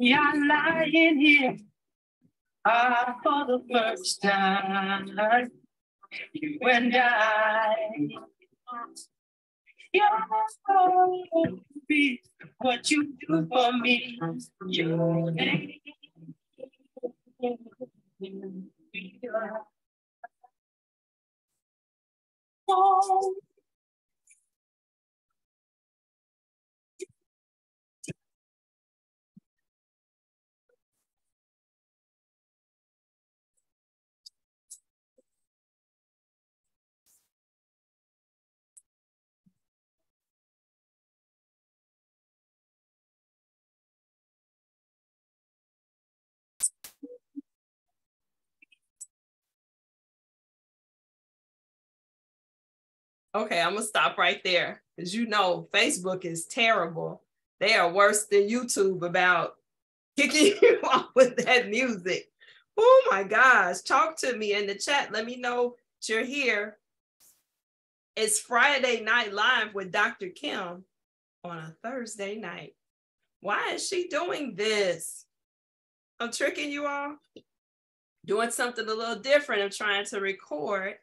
Yeah, lying here for the first time. You and I. You'll be what you do for me. You Okay, I'm gonna stop right there because you know Facebook is terrible. They are worse than YouTube about kicking you off with that music. Oh my gosh, talk to me in the chat. Let me know that you're here. It's Friday Night Live with Dr. Kim on a Thursday night. Why is she doing this? I'm tricking you all. Doing something a little different. I'm trying to record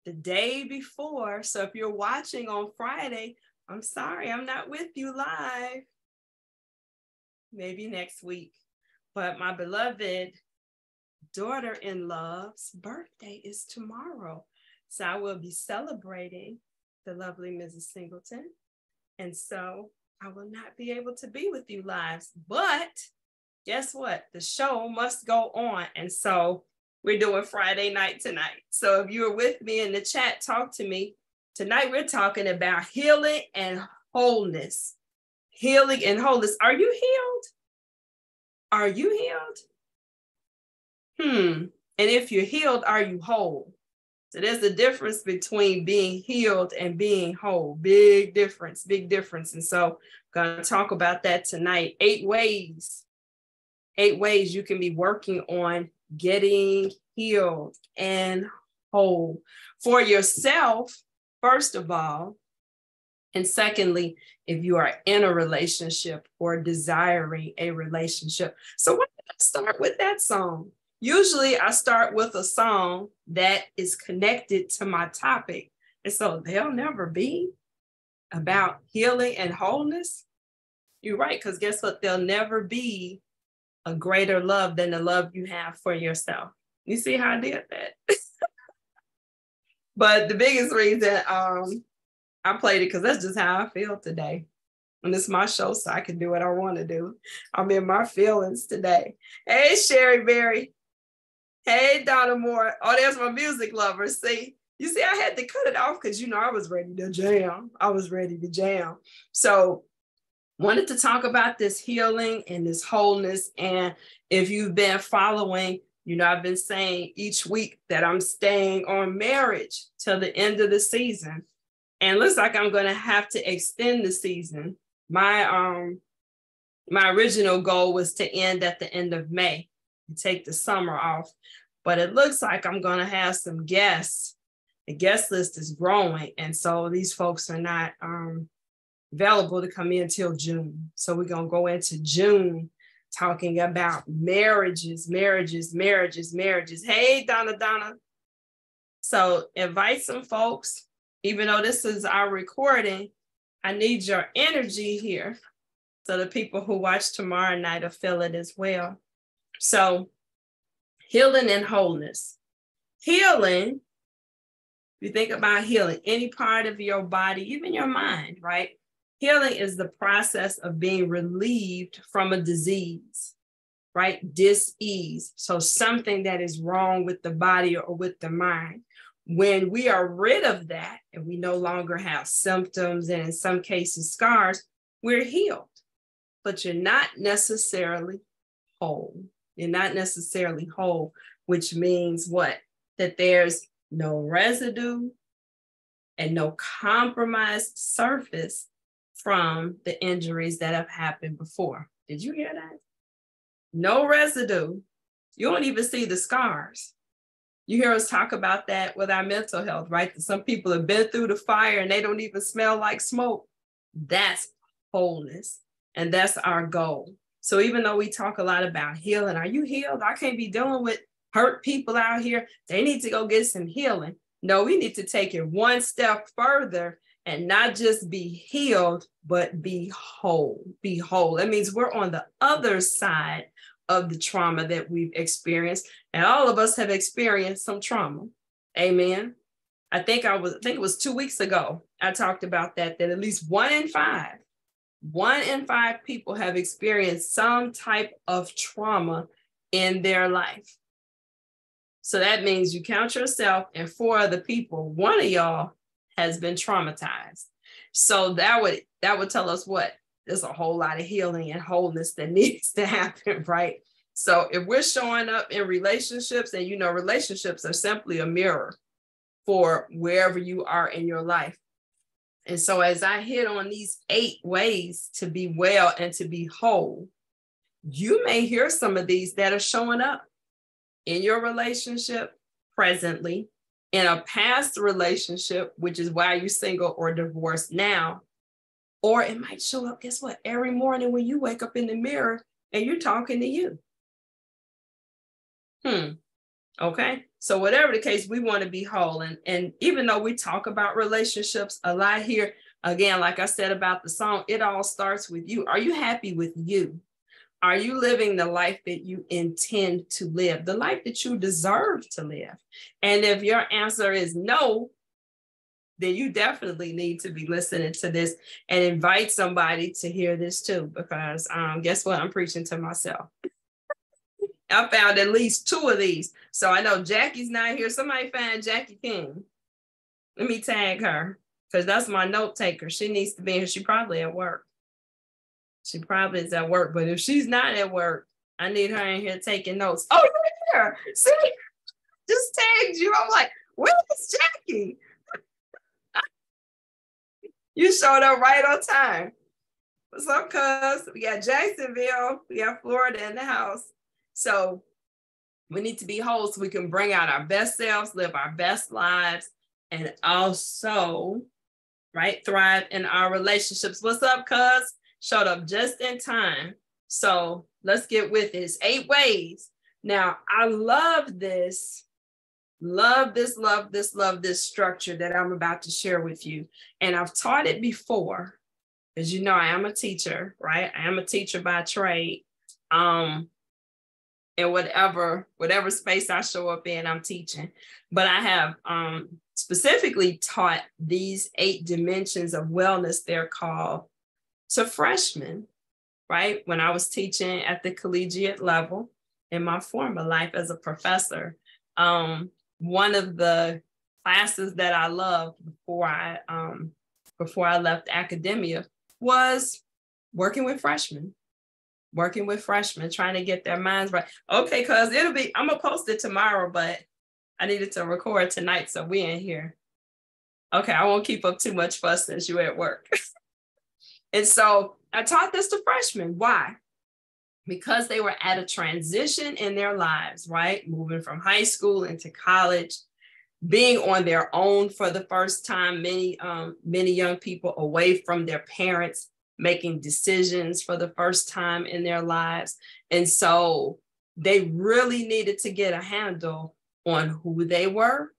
the day before. So if you're watching on Friday, I'm sorry, I'm not with you live. Maybe next week. But my beloved daughter-in-law's birthday is tomorrow. So I will be celebrating the lovely Mrs. Singleton. And so I will not be able to be with you live. But guess what? The show must go on. And so we're doing Friday night tonight. So if you're with me in the chat, talk to me. Tonight we're talking about healing and wholeness. Healing and wholeness. Are you healed? Are you healed? And if you're healed, are you whole? So there's a difference between being healed and being whole. Big difference, big difference. And so I'm going to talk about that tonight. 8 ways you can be working on getting healed and whole for yourself, first of all. And secondly, if you are in a relationship or desiring a relationship. So why did I start with that song? Usually I start with a song that is connected to my topic. And so they'll never be about healing and wholeness. You're right, because guess what? There'll never be a greater love than the love you have for yourself. You see how I did that? But the biggest reason I played it because that's just how I feel today. And it's my show, so I can do what I want to do. I'm in my feelings today. Hey, Sherry Berry. Hey, Donna Moore. Oh, there's my music lover. See, you see, I had to cut it off because, you know, I was ready to jam. So wanted to talk about this healing and this wholeness. And if you've been following, you know, I've been saying each week that I'm staying on marriage till the end of the season. And it looks like I'm going to have to extend the season. My original goal was to end at the end of May and take the summer off. But it looks like I'm going to have some guests. The guest list is growing. And so these folks are not available to come in till June. So we're going to go into June talking about marriages. Hey, Donna. So invite some folks. Even though this is our recording, I need your energy here so the people who watch tomorrow night will feel it as well. So Healing and wholeness. Healing, if you think about healing, any part of your body, even your mind, right? Healing is the process of being relieved from a disease, right? Dis-ease. So something that is wrong with the body or with the mind. When we are rid of that and we no longer have symptoms and in some cases scars, we're healed. But you're not necessarily whole. You're not necessarily whole, which means what? That there's no residue and no compromised surface from the injuries that have happened before. Did you hear that? No residue. You don't even see the scars. You hear us talk about that with our mental health, right? That some people have been through the fire and they don't even smell like smoke. That's wholeness. And that's our goal. So even though we talk a lot about healing, are you healed? I can't be dealing with hurt people out here. They need to go get some healing. No, we need to take it one step further and not just be healed, but be whole. Be whole. That means we're on the other side of the trauma that we've experienced. And all of us have experienced some trauma. Amen. I think it was 2 weeks ago, I talked about that at least 1 in 5 people have experienced some type of trauma in their life. So that means you count yourself and 4 other people, 1 of y'all has been traumatized. So that would tell us what? There's a whole lot of healing and wholeness that needs to happen, right? So if we're showing up in relationships, and relationships are simply a mirror for wherever you are in your life. And so as I hit on these 8 ways to be well and to be whole, you may hear some of these that are showing up in your relationship presently, in a past relationship, which is why you're single or divorced now, or it might show up, guess what? Every morning when you wake up in the mirror and you're talking to you. Okay. So whatever the case, we want to be whole. And even though we talk about relationships a lot here, again, like I said about the song, it all starts with you. Are you happy with you? Are you living the life that you intend to live, the life that you deserve to live? And if your answer is no, then you definitely need to be listening to this and invite somebody to hear this too, because guess what? I'm preaching to myself. I found at least 2 of these. So I know Jackie's not here. Somebody find Jackie King. Let me tag her, because that's my note taker. She needs to be here. She probably at work. She probably is at work, but if she's not at work, I need her in here taking notes. Oh, you're here. See, just tagged you. I'm like, where's Jackie? You showed up right on time. What's up, cuz? We got Jacksonville. We got Florida in the house. So we need to be whole so we can bring out our best selves, live our best lives, and also, right, thrive in our relationships. What's up, cuz? Showed up just in time. So let's get with this. 8 ways. Now, I love this structure that I'm about to share with you. And I've taught it before. As you know, I am a teacher, right? I am a teacher by trade. In whatever space I show up in, I'm teaching. But I have specifically taught these 8 dimensions of wellness, they're called, to freshmen, right? When I was teaching at the collegiate level in my former life as a professor, one of the classes that I loved before I left academia was working with freshmen, trying to get their minds right. Okay, cuz I'm gonna post it tomorrow, but I needed to record tonight, so we in here. Okay, I won't keep up too much fuss since you're at work. And so I taught this to freshmen. Why? Because they were at a transition in their lives, right? Moving from high school into college, being on their own for the first time, many young people away from their parents, making decisions for the first time in their lives. And so they really needed to get a handle on who they were,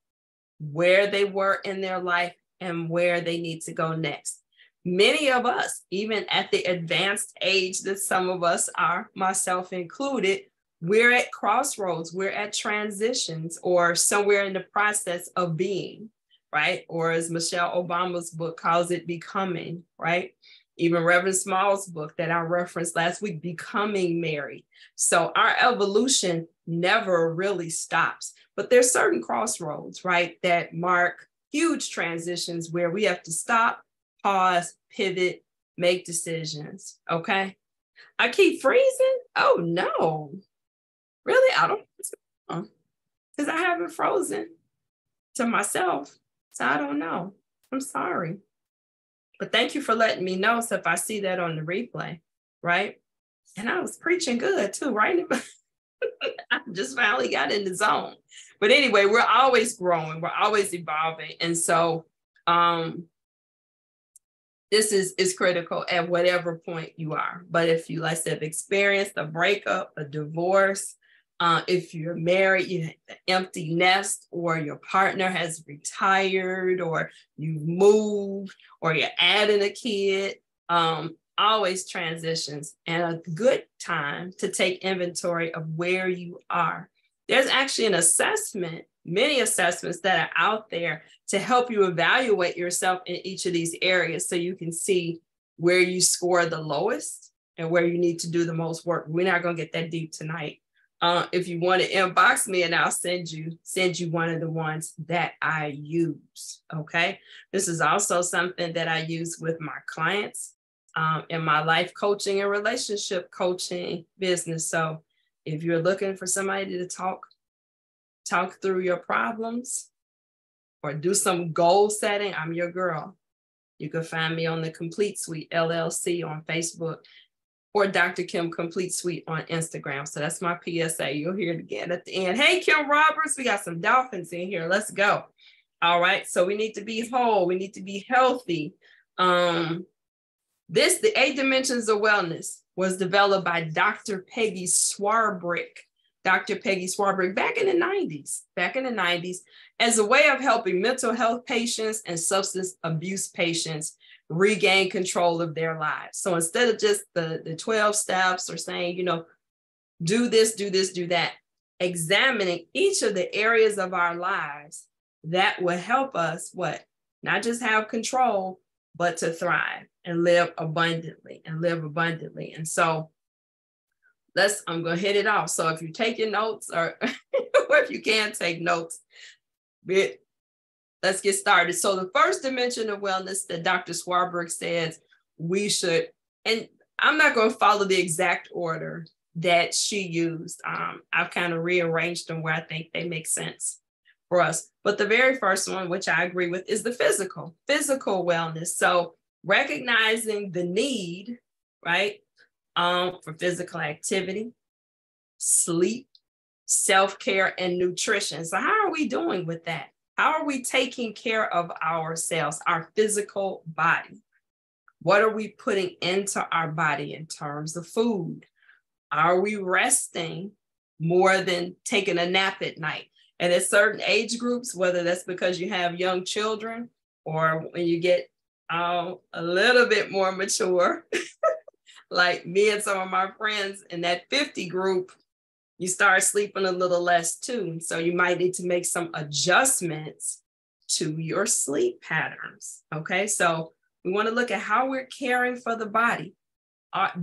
where they were in their life, and where they need to go next. Many of us, even at the advanced age that some of us are, myself included, we're at crossroads, we're at transitions, or somewhere in the process of being, right? Or as Michelle Obama's book calls it, becoming, right? Even Reverend Small's book that I referenced last week, Becoming Mary. So our evolution never really stops, but there's certain crossroads, right, that mark huge transitions where we have to stop, pause, pivot, make decisions, okay? I keep freezing? Oh no. Really? I don't know. Because I haven't frozen to myself. So I don't know. I'm sorry. But thank you for letting me know. So if I see that on the replay, right? And I was preaching good too, right? I just finally got in the zone. But anyway, we're always growing. We're always evolving. And so this is critical at whatever point you are. But if you, like I said, experienced a breakup, a divorce, if you're married, you have an empty nest, or your partner has retired, or you've moved, or you're adding a kid, always transitions, and a good time to take inventory of where you are. There's actually an assessment, many assessments that are out there to help you evaluate yourself in each of these areas so you can see where you score the lowest and where you need to do the most work. We're not going to get that deep tonight. If you want to inbox me, and I'll send you one of the ones that I use, okay? This is also something that I use with my clients in my life coaching and relationship coaching business. So if you're looking for somebody to talk through your problems or do some goal setting, I'm your girl. You can find me on the Complete Suite LLC on Facebook, or Dr. Kim Complete Suite on Instagram. So that's my PSA. You'll hear it again at the end. Hey, Kim Roberts, we got some dolphins in here. Let's go. All right. So we need to be whole. We need to be healthy. The 8 Dimensions of Wellness was developed by Dr. Peggy Swarbrick. Dr. Peggy Swarbrick back in the 90s, as a way of helping mental health patients and substance abuse patients regain control of their lives. So instead of just the 12 steps or saying, do this, do that, examining each of the areas of our lives that will help us not just have control, but to thrive and live abundantly. And so I'm going to hit it off. So if you're taking notes or if you can take notes, let's get started. So the first dimension of wellness that Dr. Swarbrick says we should, and I'm not going to follow the exact order that she used. I've kind of rearranged them where I think they make sense for us. But the very first one, which I agree with, is the physical wellness. So recognizing the need, right, for physical activity, sleep, self-care, and nutrition. So how are we doing with that? How are we taking care of ourselves, our physical body? What are we putting into our body in terms of food? Are we resting more than taking a nap at night? And at certain age groups, whether that's because you have young children or when you get a little bit more mature, like me and some of my friends in that 50 group, you start sleeping a little less too. So you might need to make some adjustments to your sleep patterns. Okay, so we want to look at how we're caring for the body.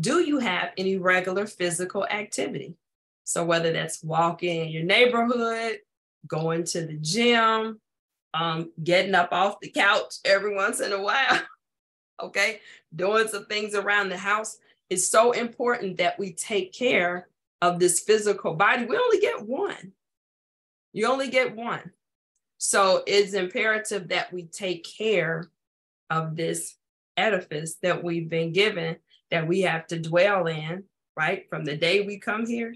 Do you have any regular physical activity? So whether that's walking in your neighborhood, going to the gym, getting up off the couch every once in a while, okay, doing some things around the house. It's so important that we take care of this physical body. We only get one. You only get one. So it's imperative that we take care of this edifice that we've been given, that we have to dwell in, right? From the day we come here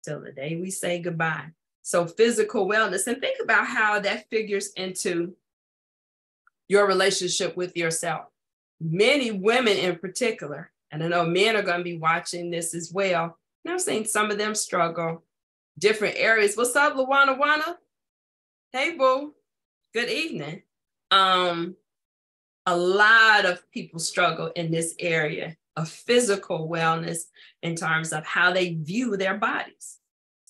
till the day we say goodbye. So physical wellness, and think about how that figures into your relationship with yourself. Many women in particular, and I know men are going to be watching this as well, and I've seen some of them struggle different areas. What's up, Luana? Hey, boo. Good evening. A lot of people struggle in this area of physical wellness in terms of how they view their bodies.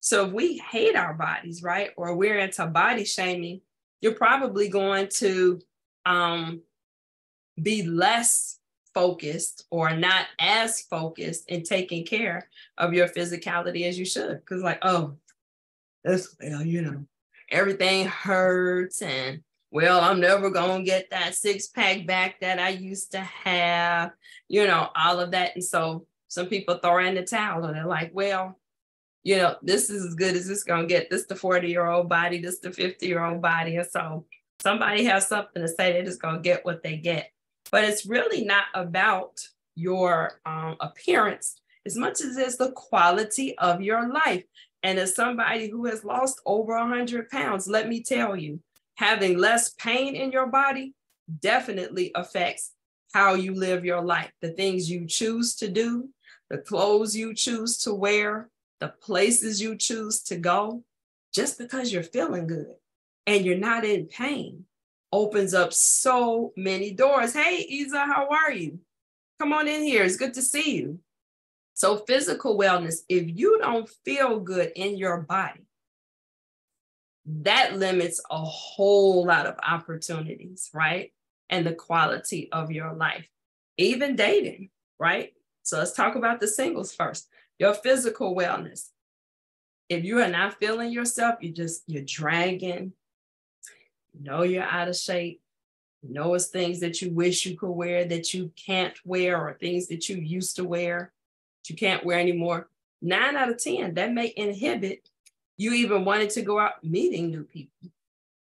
So if we hate our bodies, right, or we're into body shaming, you're probably going to be less focused or not as focused in taking care of your physicality as you should. Because like, oh, that's, well, you know, everything hurts, and well, I'm never going to get that 6-pack back that I used to have, you know, all of that. And so some people throw in the towel and they're like, well, you know, this is as good as it's going to get. This the 40-year-old body, this the 50-year-old body. And so somebody has something to say, they're just going to get what they get. But it's really not about your appearance as much as it's the quality of your life. And as somebody who has lost over 100 pounds, let me tell you, having less pain in your body definitely affects how you live your life. The things you choose to do, the clothes you choose to wear, the places you choose to go, just because you're feeling good and you're not in pain opens up so many doors. Hey, Isa, how are you? Come on in here. It's good to see you. So physical wellness, if you don't feel good in your body, that limits a whole lot of opportunities, right? And the quality of your life, even dating, right? So let's talk about the singles first. Your physical wellness. If you are not feeling yourself, you're dragging, you know you're out of shape, you know it's things that you wish you could wear that you can't wear, or things that you used to wear that you can't wear anymore. 9 out of 10, that may inhibit you even wanting to go out meeting new people.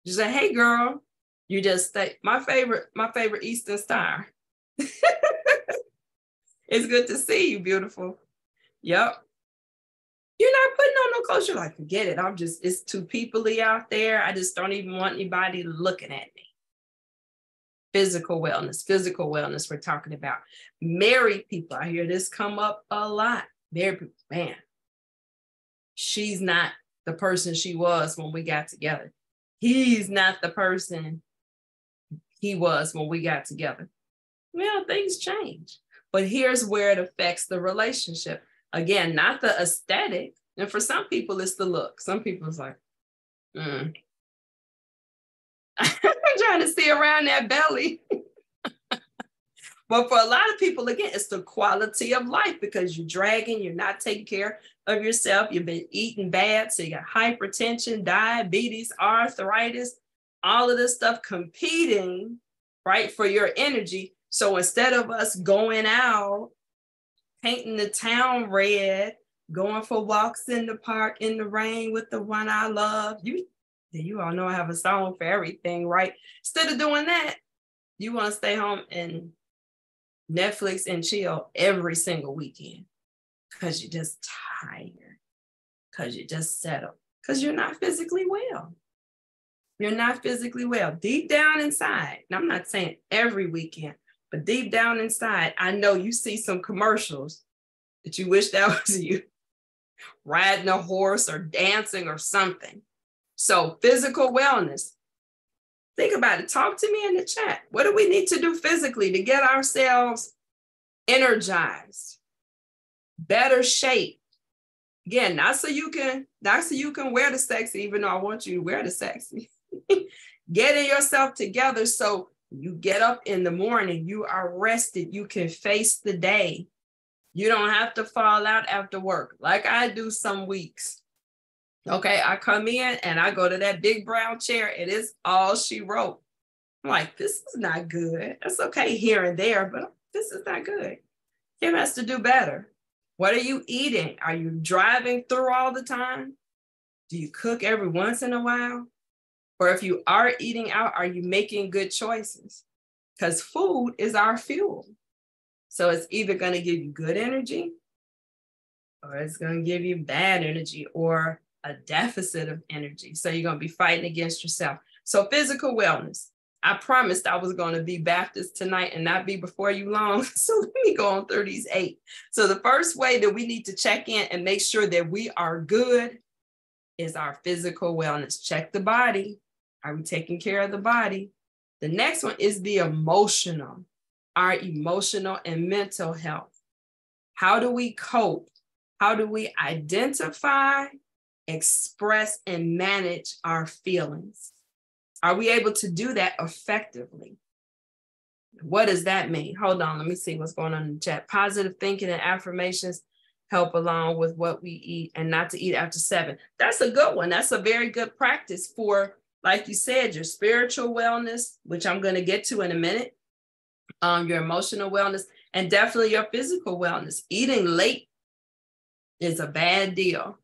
You say, hey girl, you just stay. My favorite Eastern Star. It's good to see you, beautiful. Yep. You're not putting on no clothes. You're like, forget it. It's too peoply out there. I just don't even want anybody looking at me. Physical wellness we're talking about. Married people, I hear this come up a lot. Married people, man, she's not the person she was when we got together. He's not the person he was when we got together. Well, things change. But here's where it affects the relationship. Again, not the aesthetic. And for some people, it's the look. Some people it's like, I'm trying to see around that belly. But for a lot of people, again, it's the quality of life, because you're dragging, you're not taking care of yourself. You've been eating bad. So you got hypertension, diabetes, arthritis, all of this stuff competing, right, for your energy. So instead of us going out, painting the town red, going for walks in the park in the rain with the one I love, you all know I have a song for everything, right? Instead of doing that, you want to stay home and Netflix and chill every single weekend because you're just tired, because you're just settled, because you're not physically well. You're not physically well. Deep down inside, and I'm not saying every weekend, but deep down inside, I know you see some commercials that you wish that was you, riding a horse or dancing or something. So physical wellness. Think about it. Talk to me in the chat. What do we need to do physically to get ourselves energized, better shape? Again, not so you can wear the sexy, even though I want you to wear the sexy. Getting yourself together so you get up in the morning, you are rested, you can face the day. You don't have to fall out after work like I do some weeks. Okay, I come in and I go to that big brown chair and it's all she wrote. I'm like, this is not good. That's okay here and there, but this is not good. Kim has to do better. What are you eating? Are you driving through all the time? Do you cook every once in a while? Or if you are eating out, are you making good choices? Because food is our fuel. So it's either going to give you good energy or it's going to give you bad energy or a deficit of energy. So you're going to be fighting against yourself. So physical wellness. I promised I was going to be Baptist tonight and not be before you long. So let me go on through these 8. So the first way that we need to check in and make sure that we are good is our physical wellness. Check the body. Are we taking care of the body? The next one is the emotional, our emotional and mental health. How do we cope? How do we identify express and manage our feelings? Are we able to do that effectively? What does that mean? Hold on, let me see what's going on in the chat. Positive thinking and affirmations help along with what we eat, and not to eat after 7. That's a good one. That's a very good practice for, like you said, your spiritual wellness, which I'm going to get to in a minute, your emotional wellness, and definitely your physical wellness. Eating late is a bad deal.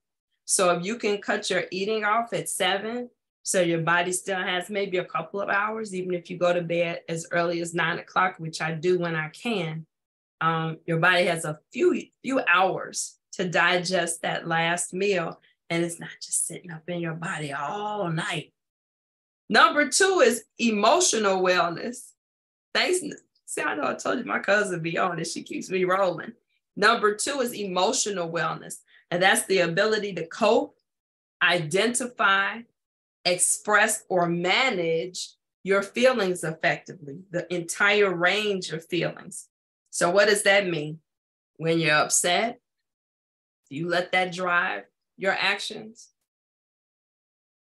So if you can cut your eating off at 7, so your body still has maybe a couple of hours, even if you go to bed as early as 9 o'clock, which I do when I can, your body has a few hours to digest that last meal, and it's not just sitting up in your body all night. Number 2 is emotional wellness. Thanks. See, I know I told you my cousin be on it. She keeps me rolling. Number 2 is emotional wellness, and that's the ability to cope, identify, express, or manage your feelings effectively, the entire range of feelings. So what does that mean? When you're upset, do you let that drive your actions?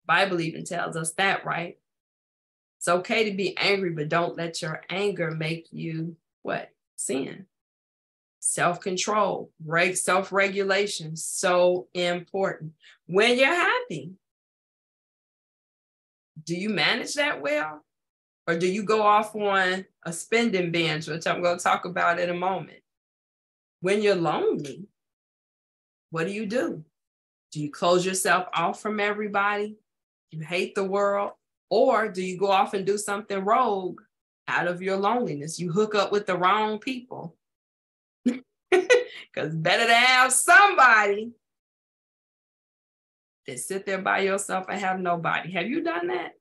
Bible even tells us that, right? It's okay to be angry, but don't let your anger make you what? Sin. Self-control, self-regulation, so important. When you're happy, do you manage that well? Or do you go off on a spending binge, which I'm going to talk about in a moment? When you're lonely, what do? Do you close yourself off from everybody? Do you hate the world? Or do you go off and do something rogue out of your loneliness? You hook up with the wrong people. Because better to have somebody than sit there by yourself and have nobody. Have you done that?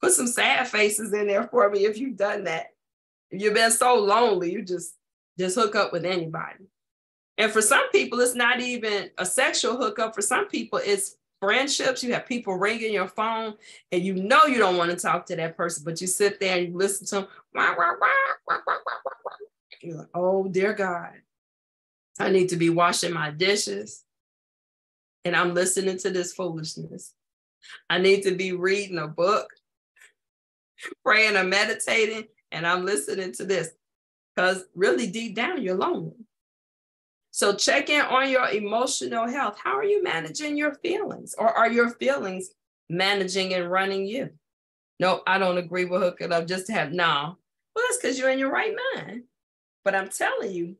Put some sad faces in there for me if you've done that. If you've been so lonely, you just hook up with anybody. And for some people, it's not even a sexual hookup. For some people, it's friendships. You have people ringing your phone and you know you don't want to talk to that person, but you sit there and you listen to them. You're like, oh, dear God, I need to be washing my dishes and I'm listening to this foolishness. I need to be reading a book, praying or meditating, and I'm listening to this, because really deep down you're lonely. So check in on your emotional health. How are you managing your feelings? Or are your feelings managing and running you? No, I don't agree with hooking up just to have, no. Well, that's because you're in your right mind. But I'm telling you,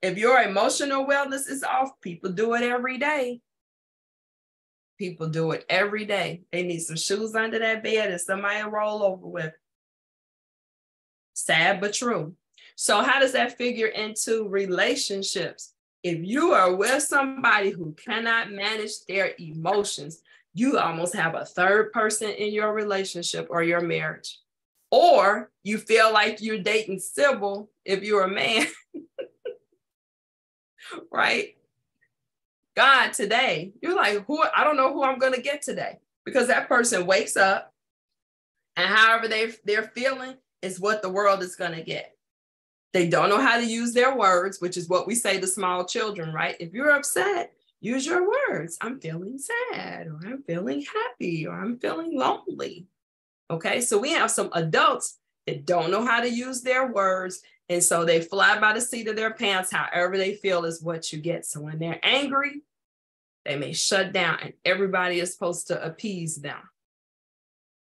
if your emotional wellness is off, people do it every day. People do it every day. They need some shoes under that bed and somebody to roll over with. Sad but true. So how does that figure into relationships? If you are with somebody who cannot manage their emotions, you almost have a third person in your relationship or your marriage. Or you feel like you're dating Sybil if you're a man, right? God, today, you're like, I don't know who I'm going to get today, because that person wakes up and however they're feeling is what the world is going to get. They don't know how to use their words, which is what we say to small children, right? If you're upset, use your words. I'm feeling sad, or I'm feeling happy, or I'm feeling lonely. Okay, so we have some adults that don't know how to use their words. And so they fly by the seat of their pants. However they feel is what you get. So when they're angry, they may shut down and everybody is supposed to appease them.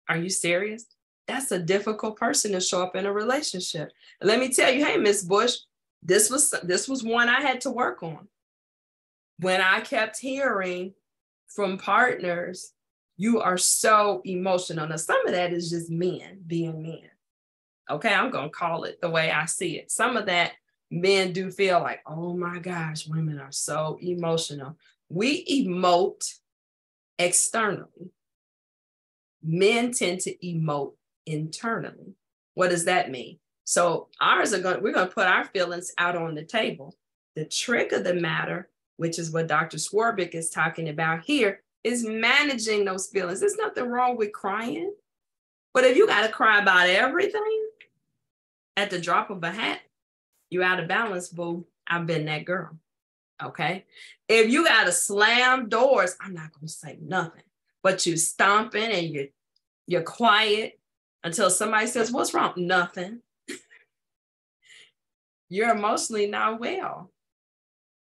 Are you serious? That's a difficult person to show up in a relationship. And let me tell you, hey, Miss Bush, this was one I had to work on. When I kept hearing from partners, you are so emotional. Now, some of that is just men being men. Okay, I'm going to call it the way I see it. Some of that men do feel like, oh my gosh, women are so emotional. We emote externally. Men tend to emote internally. What does that mean? So we're going to put our feelings out on the table. The trick of the matter, which is what Dr. Swarbrick is talking about here, is managing those feelings. There's nothing wrong with crying, but if you got to cry about everything at the drop of a hat, you're out of balance, boo. I've been that girl. Okay. If you got to slam doors, I'm not going to say nothing, but you stomping and you're quiet until somebody says, what's wrong? Nothing. You're emotionally not well.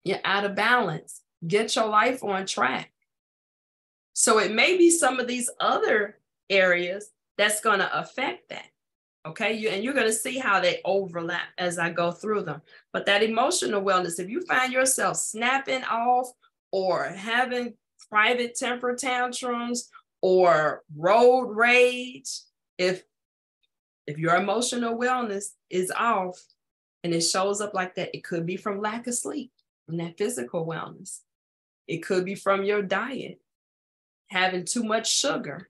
You're out of balance. Get your life on track. So it may be some of these other areas that's going to affect that. Okay. And you're going to see how they overlap as I go through them. But that emotional wellness, if you find yourself snapping off or having private temper tantrums or road rage, if your emotional wellness is off and it shows up like that, it could be from lack of sleep and that physical wellness. It could be from your diet, having too much sugar,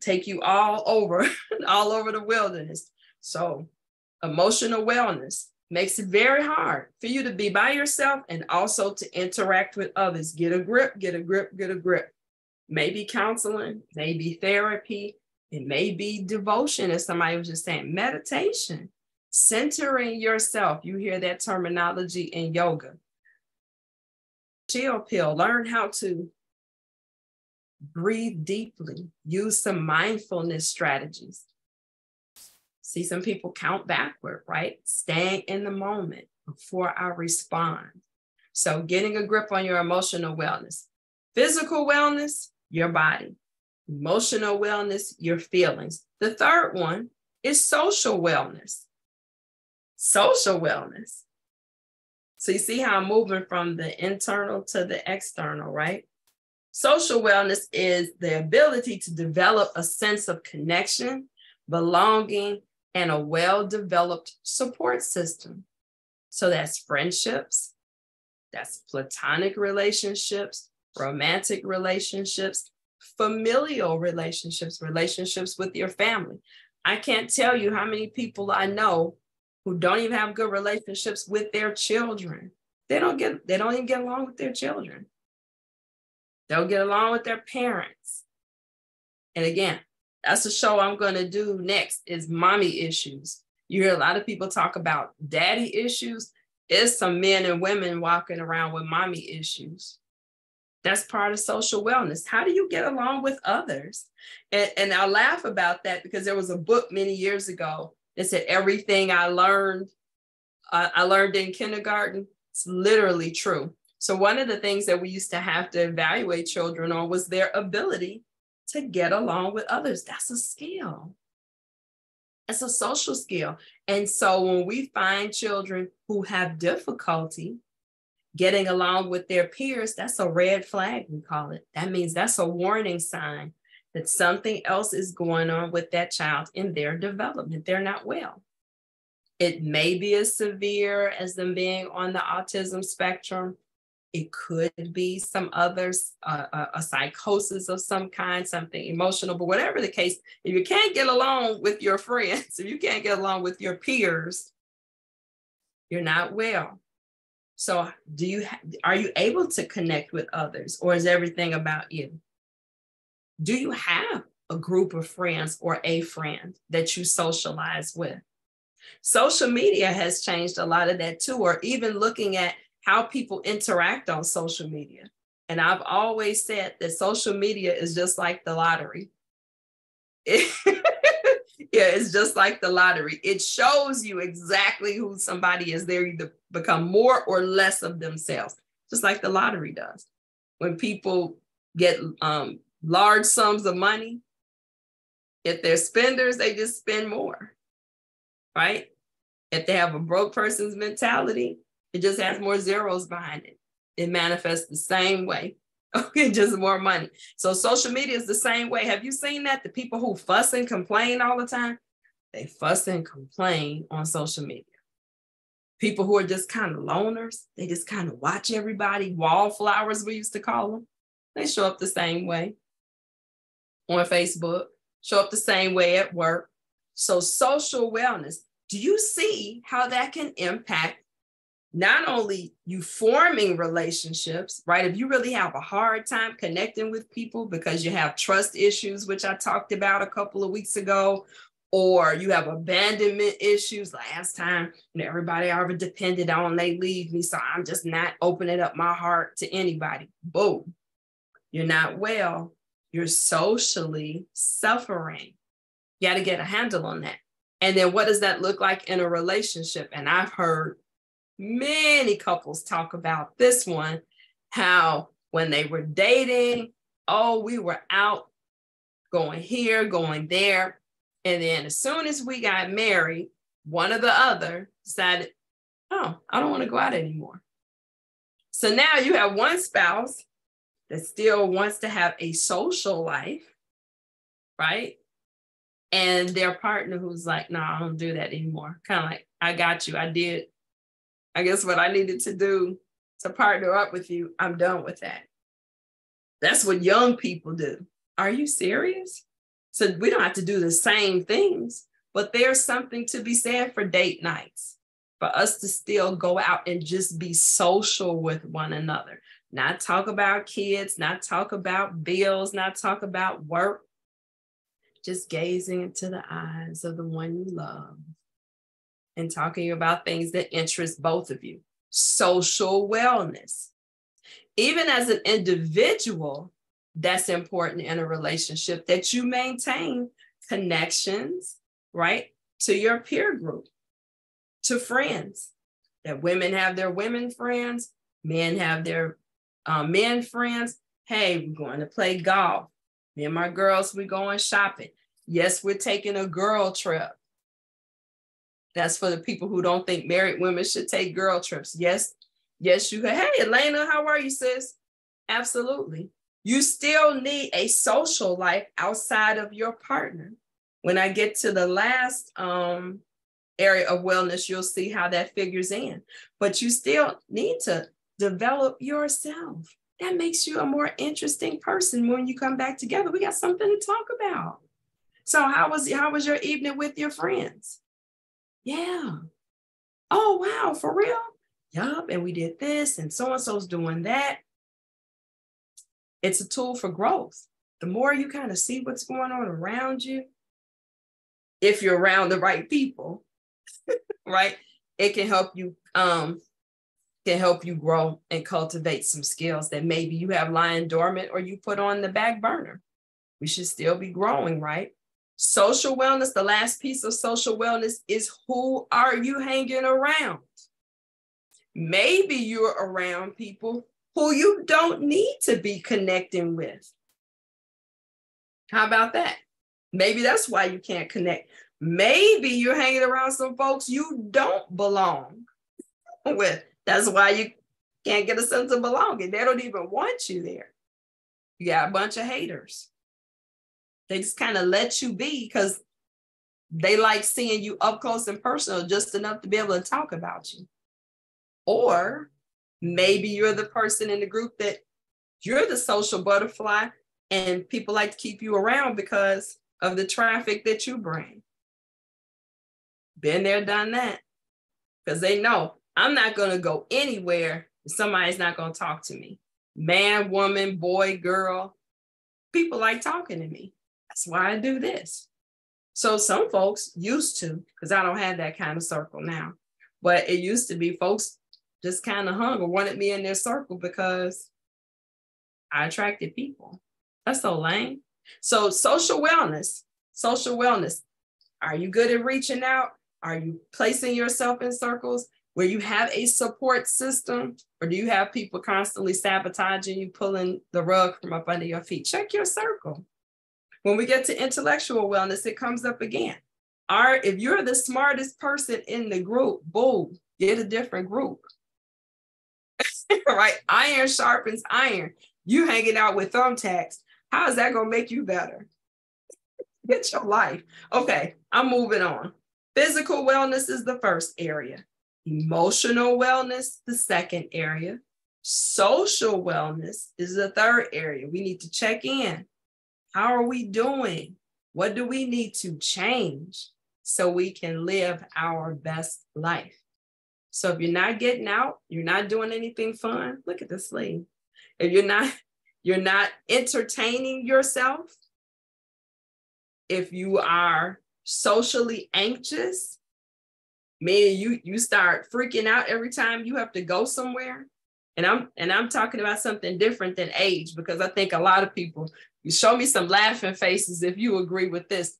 take you all over the wilderness. So emotional wellness makes it very hard for you to be by yourself and also to interact with others. Get a grip, get a grip, get a grip. Maybe counseling, maybe therapy, it may be devotion, as somebody was just saying, meditation, centering yourself. You hear that terminology in yoga. Chill pill, learn how to breathe deeply, use some mindfulness strategies. See, some people count backward, right? Staying in the moment before I respond. So getting a grip on your emotional wellness. Physical wellness, your body. Emotional wellness, your feelings. The third one is social wellness. Social wellness. So you see how I'm moving from the internal to the external, right? Social wellness is the ability to develop a sense of connection, belonging, and a well-developed support system. So that's friendships, that's platonic relationships, romantic relationships, familial relationships, relationships with your family. I can't tell you how many people I know who don't even have good relationships with their children. They don't even get along with their children. They'll get along with their parents. And again, that's a show I'm going to do next is mommy issues. You hear a lot of people talk about daddy issues. It's some men and women walking around with mommy issues. That's part of social wellness. How do you get along with others? And I laugh about that because there was a book many years ago that said everything I learned in kindergarten. It's literally true. So one of the things that we used to have to evaluate children on was their ability to get along with others. That's a skill. It's a social skill. And so when we find children who have difficulty getting along with their peers, that's a red flag, we call it. That means that's a warning sign that something else is going on with that child in their development. They're not well. It may be as severe as them being on the autism spectrum. It could be some others, a psychosis of some kind, something emotional, but whatever the case, if you can't get along with your friends, if you can't get along with your peers, you're not well. So are you able to connect with others, or is everything about you? Do you have a group of friends or a friend that you socialize with? Social media has changed a lot of that too, or even looking at how people interact on social media. And I've always said that social media is just like the lottery. It's just like the lottery. It shows you exactly who somebody is. They either become more or less of themselves, just like the lottery does. When people get large sums of money, if they're spenders, they just spend more, right? If they have a broke person's mentality, it just has more zeros behind it. It manifests the same way. Okay, just more money. So social media is the same way. Have you seen that? The people who fuss and complain all the time, they fuss and complain on social media. People who are just kind of loners, they just kind of watch everybody, wallflowers we used to call them. They show up the same way on Facebook, show up the same way at work. So social wellness, do you see how that can impact not only you forming relationships, right? If you really have a hard time connecting with people because you have trust issues, which I talked about a couple of weeks ago, or you have abandonment issues. Last time, everybody I ever depended on, they leave me, so I'm just not opening up my heart to anybody. Boom. You're not well. You're socially suffering. You got to get a handle on that. And then what does that look like in a relationship? And I've heard many couples talk about this one, how when they were dating, oh, we were out going here, going there. And then as soon as we got married, one or the other decided, oh, I don't want to go out anymore. So now you have one spouse that still wants to have a social life, right? And their partner who's like, no, I don't do that anymore. Kind of like, I got you. I did, I guess, what I needed to do to partner up with you. I'm done with that. That's what young people do. Are you serious? So we don't have to do the same things, but there's something to be said for date nights, for us to still go out and just be social with one another, not talk about kids, not talk about bills, not talk about work, just gazing into the eyes of the one you love and talking about things that interest both of you. Social wellness. Even as an individual, that's important in a relationship, that you maintain connections, right, to your peer group, to friends, that women have their women friends, men have their men friends. Hey, we're going to play golf. Me and my girls, we're going shopping. Yes, we're taking a girl trip. That's for the people who don't think married women should take girl trips. Yes, you can. Hey, Elena, how are you, sis? Absolutely. You still need a social life outside of your partner. When I get to the last area of wellness, you'll see how that figures in. But you still need to develop yourself. That makes you a more interesting person when you come back together. We got something to talk about. So how was your evening with your friends? Yeah. Oh, wow, for real? Yup, and we did this, and so-and-so's doing that. It's a tool for growth. The more you kind of see what's going on around you, if you're around the right people, right, it can help you grow and cultivate some skills that maybe you have lying dormant or you put on the back burner. We should still be growing, right? Social wellness, the last piece of social wellness is, who are you hanging around? Maybe you're around people who you don't need to be connecting with. How about that? Maybe that's why you can't connect. Maybe you're hanging around some folks you don't belong with. That's why you can't get a sense of belonging. They don't even want you there. You got a bunch of haters. They just kind of let you be because they like seeing you up close and personal just enough to be able to talk about you. Or maybe you're the person in the group that you're the social butterfly and people like to keep you around because of the traffic that you bring. Been there, done that. Because they know I'm not going to go anywhere if somebody's not going to talk to me. Man, woman, boy, girl, people like talking to me. That's why I do this. So some folks used to, because I don't have that kind of circle now, but it used to be folks just kind of hung or wanted me in their circle because I attracted people. That's so lame. So social wellness. Are you good at reaching out? Are you placing yourself in circles where you have a support system? Or do you have people constantly sabotaging you, pulling the rug from up under your feet? Check your circle. When we get to intellectual wellness, it comes up again. If you're the smartest person in the group, boom, get a different group. Right? Iron sharpens iron. You hanging out with thumbtacks. How is that going to make you better? Get your life. Okay, I'm moving on. Physical wellness is the first area. Emotional wellness, the second area. Social wellness is the third area. We need to check in. How are we doing? What do we need to change so we can live our best life? So if you're not getting out, you're not doing anything fun, look at the sleeve. If you're not entertaining yourself, if you are socially anxious, meaning you start freaking out every time you have to go somewhere. And I'm talking about something different than age, because I think a lot of people, you show me some laughing faces if you agree with this,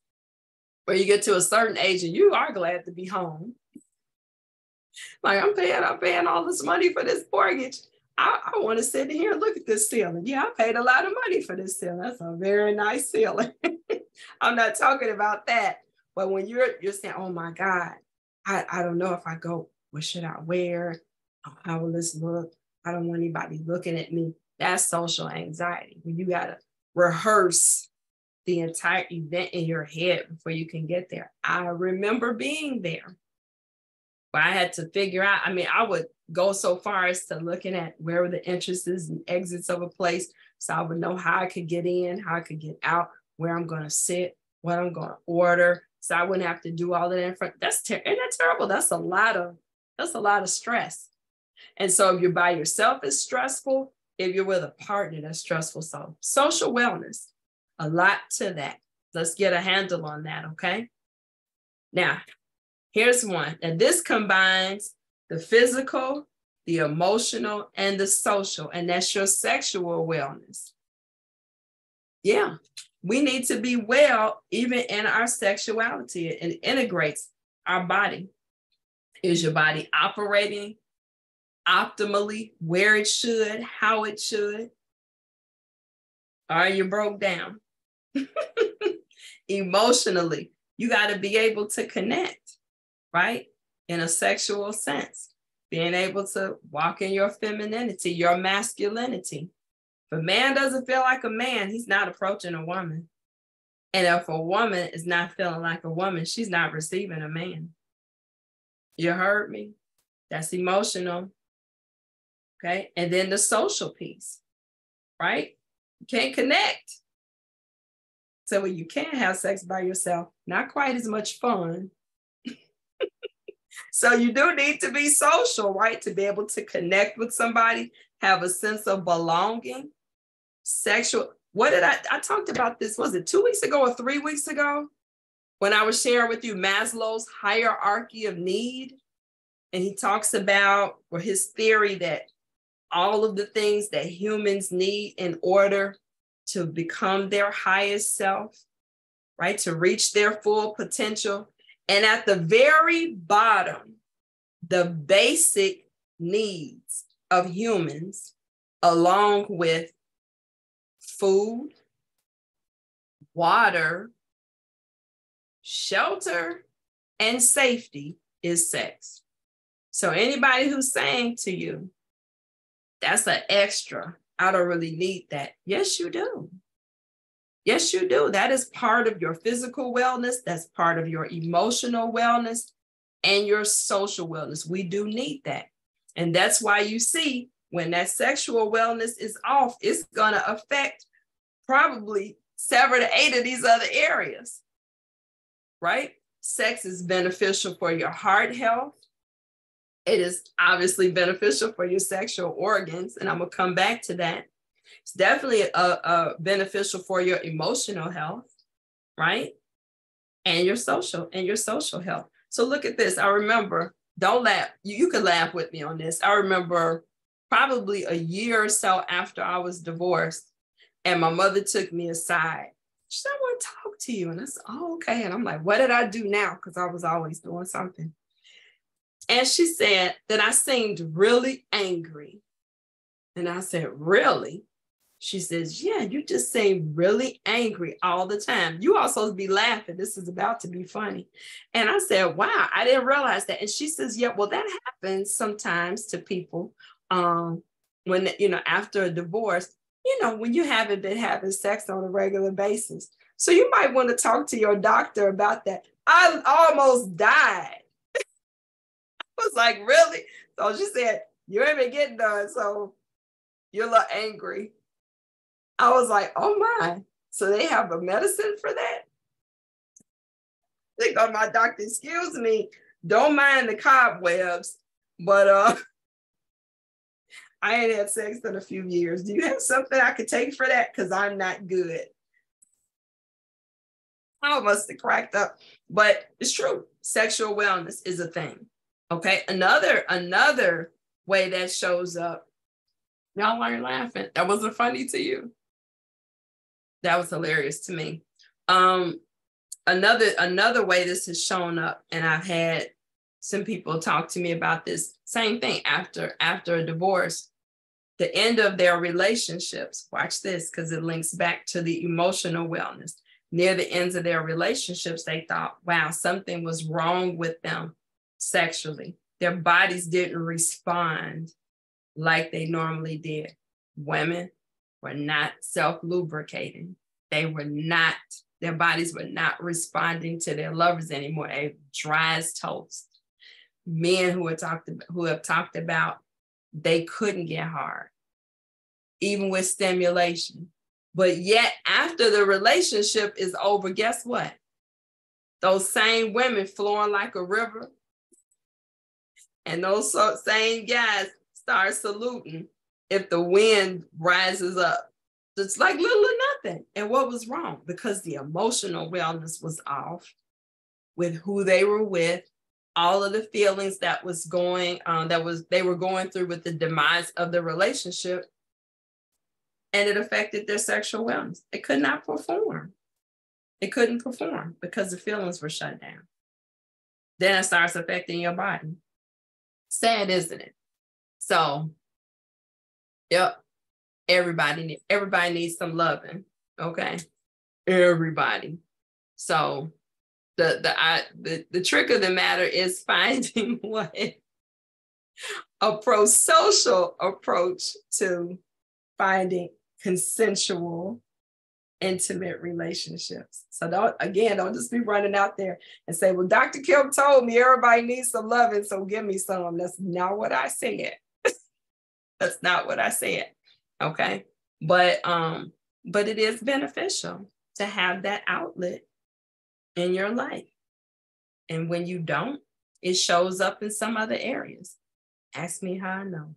where you get to a certain age and you are glad to be home. Like, I'm paying all this money for this mortgage. I want to sit here and look at this ceiling. Yeah, I paid a lot of money for this ceiling. That's a very nice ceiling. I'm not talking about that. But when you're saying, oh my God, I don't know if I go, what should I wear? How will this look? I don't want anybody looking at me. That's social anxiety. When you got to rehearse the entire event in your head before you can get there. I remember being there. But I had to figure out, I would go so far as to looking at where were the entrances and exits of a place, so I would know how I could get in, how I could get out, where I'm going to sit, what I'm going to order, so I wouldn't have to do all that in front. Isn't that terrible? That's a lot of stress. And so if you're by yourself, it's stressful. If you're with a partner, that's stressful. So social wellness, a lot to that. Let's get a handle on that, okay? Now, here's one. And this combines the physical, the emotional, and the social, and that's your sexual wellness. Yeah, we need to be well even in our sexuality. It integrates our body. Is your body operating optimally where it should, how it should? Are you broke down? Emotionally, you got to be able to connect, right? In a sexual sense, being able to walk in your femininity, your masculinity. If a man doesn't feel like a man, he's not approaching a woman. And if a woman is not feeling like a woman, she's not receiving a man. You heard me? That's emotional. Okay. And then the social piece, right? You can't connect. So when you can't have sex by yourself, not quite as much fun. So you do need to be social, right? To be able to connect with somebody, have a sense of belonging. Sexual, I talked about this, was it 2 weeks ago or 3 weeks ago? When I was sharing with you Maslow's hierarchy of need. And he talks about, or his theory, that all of the things that humans need in order to become their highest self, right? To reach their full potential. And at the very bottom, the basic needs of humans, along with food, water, shelter, and safety, is sex. So anybody who's saying to you, that's an extra, I don't really need that. Yes, you do. Yes, you do. That is part of your physical wellness. That's part of your emotional wellness and your social wellness. We do need that. And that's why you see when that sexual wellness is off, it's going to affect probably 7 to 8 of these other areas, right? Sex is beneficial for your heart health. It is obviously beneficial for your sexual organs, and I'm going to come back to that. It's definitely beneficial for your emotional health, right? And your social health. So look at this. I remember, don't laugh. You can laugh with me on this. I remember probably a year or so after I was divorced, and my mother took me aside. She said, I want to talk to you. And I said, oh, okay. And I'm like, what did I do now? Because I was always doing something. And she said that I seemed really angry. And I said, really? She says, yeah, you just seem really angry all the time. You all supposed to be laughing. This is about to be funny. And I said, wow, I didn't realize that. And she says, yeah, well, that happens sometimes to people when, after a divorce, when you haven't been having sex on a regular basis. So you might want to talk to your doctor about that. I almost died. I was like, really? So she said, you ain't been getting done, so you're a little angry. I was like, oh my. So they have a medicine for that? They go, my doctor, excuse me, don't mind the cobwebs, but I ain't had sex in a few years. Do you have something I could take for that? Because I'm not good. I must have cracked up, but it's true. Sexual wellness is a thing. Okay. Another way that shows up. Y'all aren't laughing. That wasn't funny to you. That was hilarious to me. Another way this has shown up, and I've had some people talk to me about this same thing after a divorce, the end of their relationships. Watch this, because it links back to the emotional wellness. Near the ends of their relationships, they thought, wow, something was wrong with them sexually. Their bodies didn't respond like they normally did. Women were not self-lubricating. Their bodies were not responding to their lovers anymore. They dry as toast. Men who have talked about they couldn't get hard, even with stimulation. But yet, after the relationship is over, guess what? Those same women flowing like a river, and those same guys start saluting if the wind rises up. It's like little or nothing. And what was wrong? Because the emotional wellness was off with who they were with, all of the feelings that was going they were going through with the demise of the relationship, and it affected their sexual wellness. It could not perform. It couldn't perform because the feelings were shut down. Then it starts affecting your body. Sad, isn't it? So, yep. Everybody needs some loving. Okay. Everybody. So the trick of the matter is finding what a pro-social approach to finding consensual, intimate relationships. So don't just be running out there and say, well, Dr. Kim told me everybody needs some loving, so give me some. That's not what I said. That's not what I said. Okay. But it is beneficial to have that outlet in your life. And when you don't, it shows up in some other areas. Ask me how I know.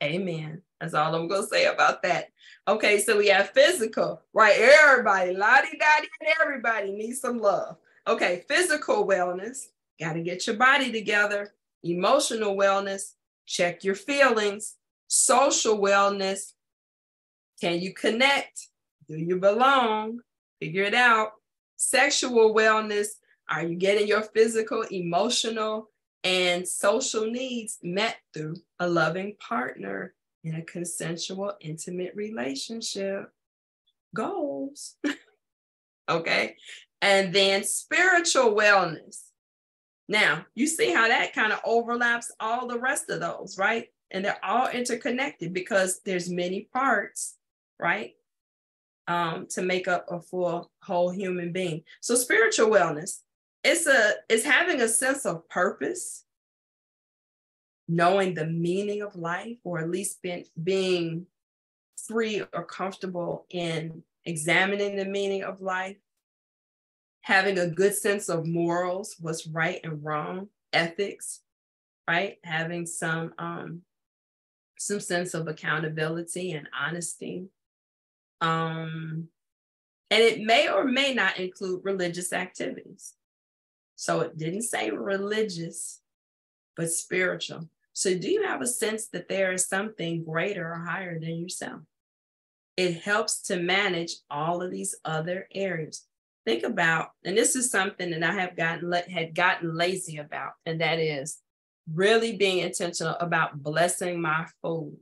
Amen. That's all I'm going to say about that. Okay, so we have physical, right? Everybody, lottie-dottie, and everybody needs some love. Okay, physical wellness, got to get your body together. Emotional wellness, check your feelings. Social wellness, can you connect? Do you belong? Figure it out. Sexual wellness, are you getting your physical, emotional, and social needs met through a loving partner in a consensual, intimate relationship? Goals. Okay. And then spiritual wellness. Now, you see how that kind of overlaps all the rest of those, right? And they're all interconnected because there's many parts, right? To make up a full, whole human being. So spiritual wellness, it's having a sense of purpose, knowing the meaning of life, or at least being free or comfortable in examining the meaning of life, having a good sense of morals, what's right and wrong, ethics, right? Having some sense of accountability and honesty. And it may or may not include religious activities. So it didn't say religious, but spiritual. So do you have a sense that there is something greater or higher than yourself? It helps to manage all of these other areas. Think about, and this is something that I had gotten lazy about, and that is really being intentional about blessing my food.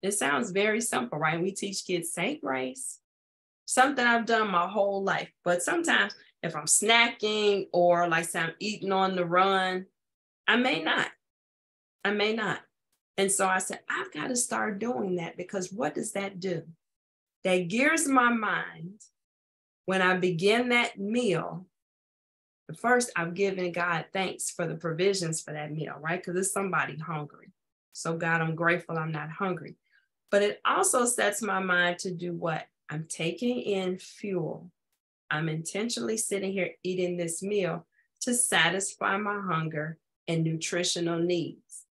It sounds very simple, right? We teach kids, say grace. Something I've done my whole life. But sometimes if I'm snacking or like say I'm eating on the run, I may not. And so I said, I've got to start doing that, because what does that do? That gears my mind. When I begin that meal, first I've given God thanks for the provisions for that meal, right? Because it's somebody hungry. So God, I'm grateful I'm not hungry. But it also sets my mind to do what? I'm taking in fuel. I'm intentionally sitting here eating this meal to satisfy my hunger and nutritional needs.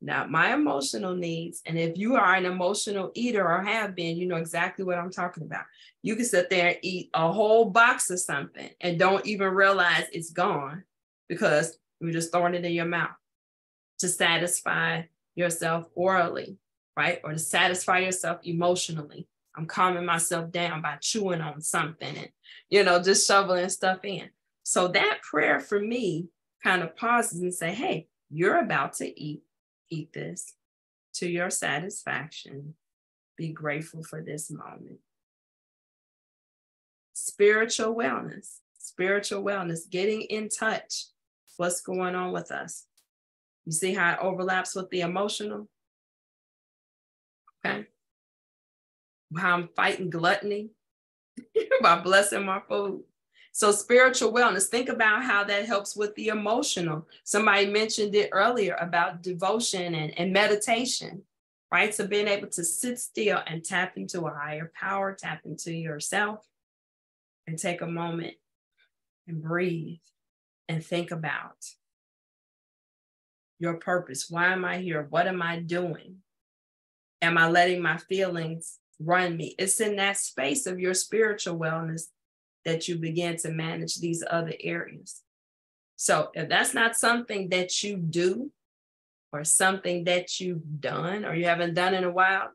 not my emotional needs. And if you are an emotional eater or have been, you know exactly what I'm talking about. You can sit there and eat a whole box of something and don't even realize it's gone because you're just throwing it in your mouth to satisfy yourself orally, right? Or to satisfy yourself emotionally. I'm calming myself down by chewing on something and, you know, just shoveling stuff in. So that prayer for me kind of pauses and say, hey, you're about to eat this to your satisfaction. Be grateful for this moment. Spiritual wellness, getting in touch. What's going on with us? You see how it overlaps with the emotional? Okay. How I'm fighting gluttony by blessing my food. So spiritual wellness, think about how that helps with the emotional. Somebody mentioned it earlier about devotion and meditation, right? So being able to sit still and tap into a higher power, tap into yourself, and take a moment and breathe and think about your purpose. Why am I here? What am I doing? Am I letting my feelings run me? It's in that space of your spiritual wellness that you begin to manage these other areas. So if that's not something that you do or something that you've done or you haven't done in a while,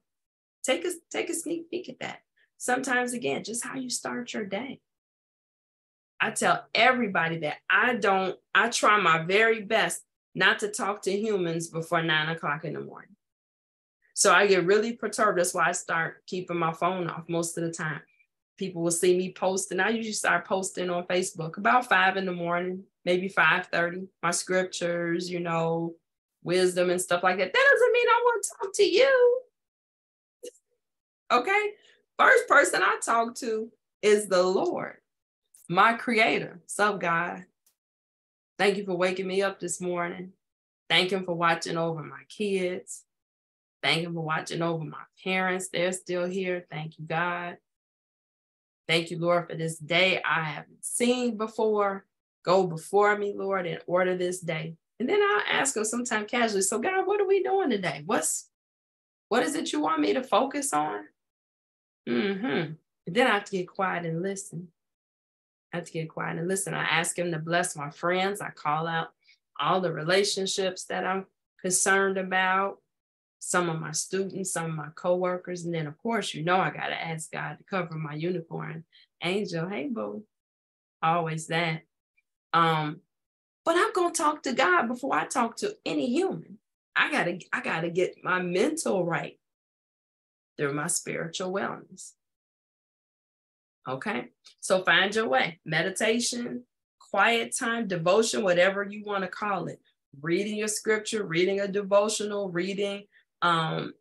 take a sneak peek at that. Sometimes, again, just how you start your day. I tell everybody that I try my very best not to talk to humans before 9 o'clock in the morning. So I get really perturbed. That's why I start keeping my phone off most of the time. People will see me post, and I usually start posting on Facebook about 5 in the morning, maybe 5:30, my scriptures, you know, wisdom and stuff like that. That doesn't mean I want to talk to you. Okay. First person I talk to is the Lord, my creator. What's up, God? Thank you for waking me up this morning. Thank him for watching over my kids. Thank him for watching over my parents. They're still here. Thank you, God. Thank you, Lord, for this day I haven't seen before. Go before me, Lord, and order this day. And then I'll ask him sometime casually, so God, what are we doing today? What is it you want me to focus on? And then I have to get quiet and listen. I ask him to bless my friends. I call out all the relationships that I'm concerned about. Some of my students, some of my coworkers. And then, of course, you know, I got to ask God to cover my unicorn angel. Hey, boo. Always that. But I'm going to talk to God before I talk to any human. I gotta get my mental right through my spiritual wellness. Okay. So find your way. Meditation, quiet time, devotion, whatever you want to call it. Reading your scripture, reading a devotional, reading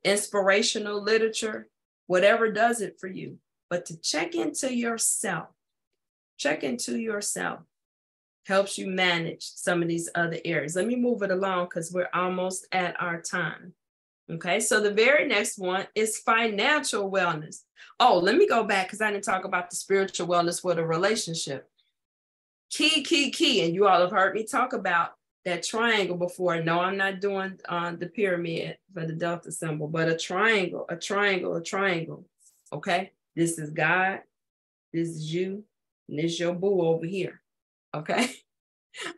inspirational literature, whatever does it for you. But to check into yourself helps you manage some of these other areas. Let me move it along because we're almost at our time. Okay, so the very next one is financial wellness. Oh, let me go back because I didn't talk about the spiritual wellness with a relationship. Key. And you all have heard me talk about that triangle before. No, I'm not doing the pyramid for the Delta symbol, but a triangle. Okay, this is God, this is you, and this is your boo over here. Okay,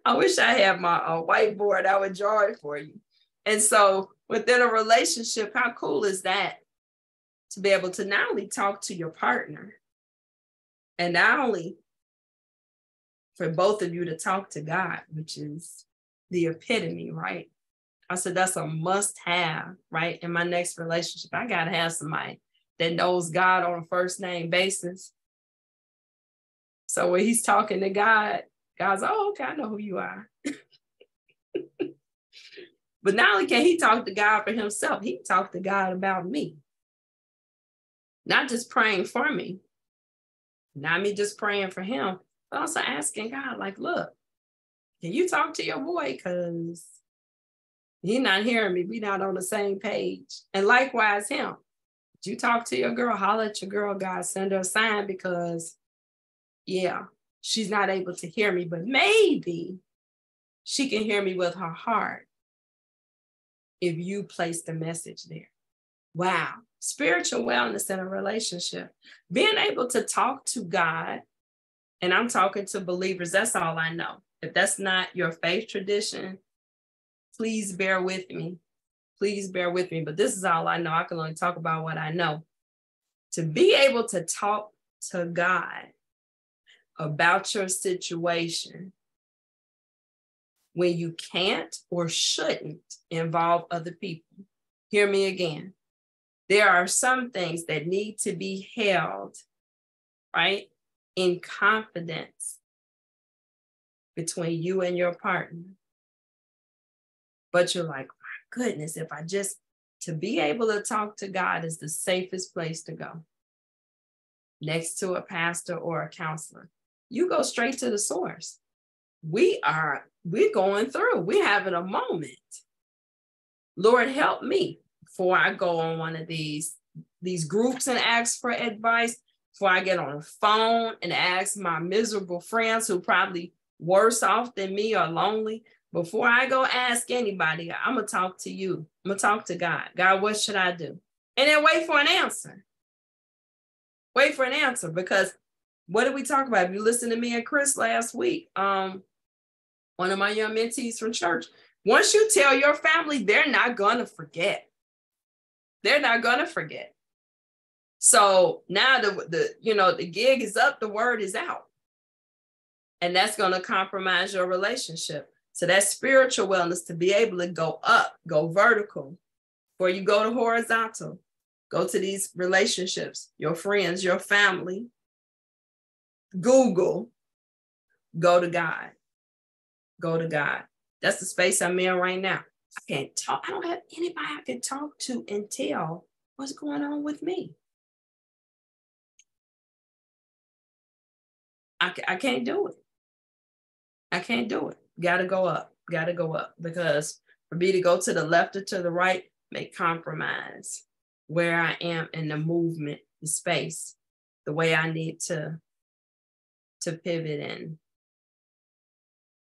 I wish I had my whiteboard. I would draw it for you. And so within a relationship, how cool is that to be able to not only talk to your partner and not only for both of you to talk to God, which is the epitome, right? I said, that's a must have, right? In my next relationship, I got to have somebody that knows God on a first name basis. So when he's talking to God, God's, oh, okay, I know who you are. But not only can he talk to God for himself, he can talk to God about me. Not just praying for me, not me just praying for him, but also asking God, like, look, can you talk to your boy? Because he's not hearing me. We're not on the same page. And likewise him. Did you talk to your girl? Holler at your girl, God, send her a sign because, yeah, she's not able to hear me, but maybe she can hear me with her heart. if you place the message there. Wow. Spiritual wellness in a relationship, being able to talk to God, and I'm talking to believers, that's all I know. If that's not your faith tradition, please bear with me. Please bear with me. But this is all I know. I can only talk about what I know. To be able to talk to God about your situation when you can't or shouldn't involve other people. Hear me again. There are some things that need to be held, right, in confidence between you and your partner. But you're like, my goodness, if I just, to be able to talk to God is the safest place to go. Next to a pastor or a counselor. You go straight to the source. We're going through, we're having a moment. Lord, help me before I go on one of these groups and ask for advice, before I get on the phone and ask my miserable friends who probably worse off than me or lonely. Before I go ask anybody, I'm going to talk to you. I'm going to talk to God. God, what should I do? And then wait for an answer. Wait for an answer, because what did we talk about? If you listened to me and Chris last week, one of my young mentees from church, once you tell your family, they're not going to forget. They're not going to forget. So now the gig is up, the word is out. And that's going to compromise your relationship. So that's spiritual wellness, to be able to go up, go vertical, before you go to horizontal. Go to these relationships, your friends, your family. Google, go to God. Go to God. That's the space I'm in right now. I can't talk. I don't have anybody I can talk to and tell what's going on with me. I can't do it. I can't do it. Got to go up. Got to go up. Because for me to go to the left or to the right, may compromise where I am in the movement, the space, the way I need to pivot and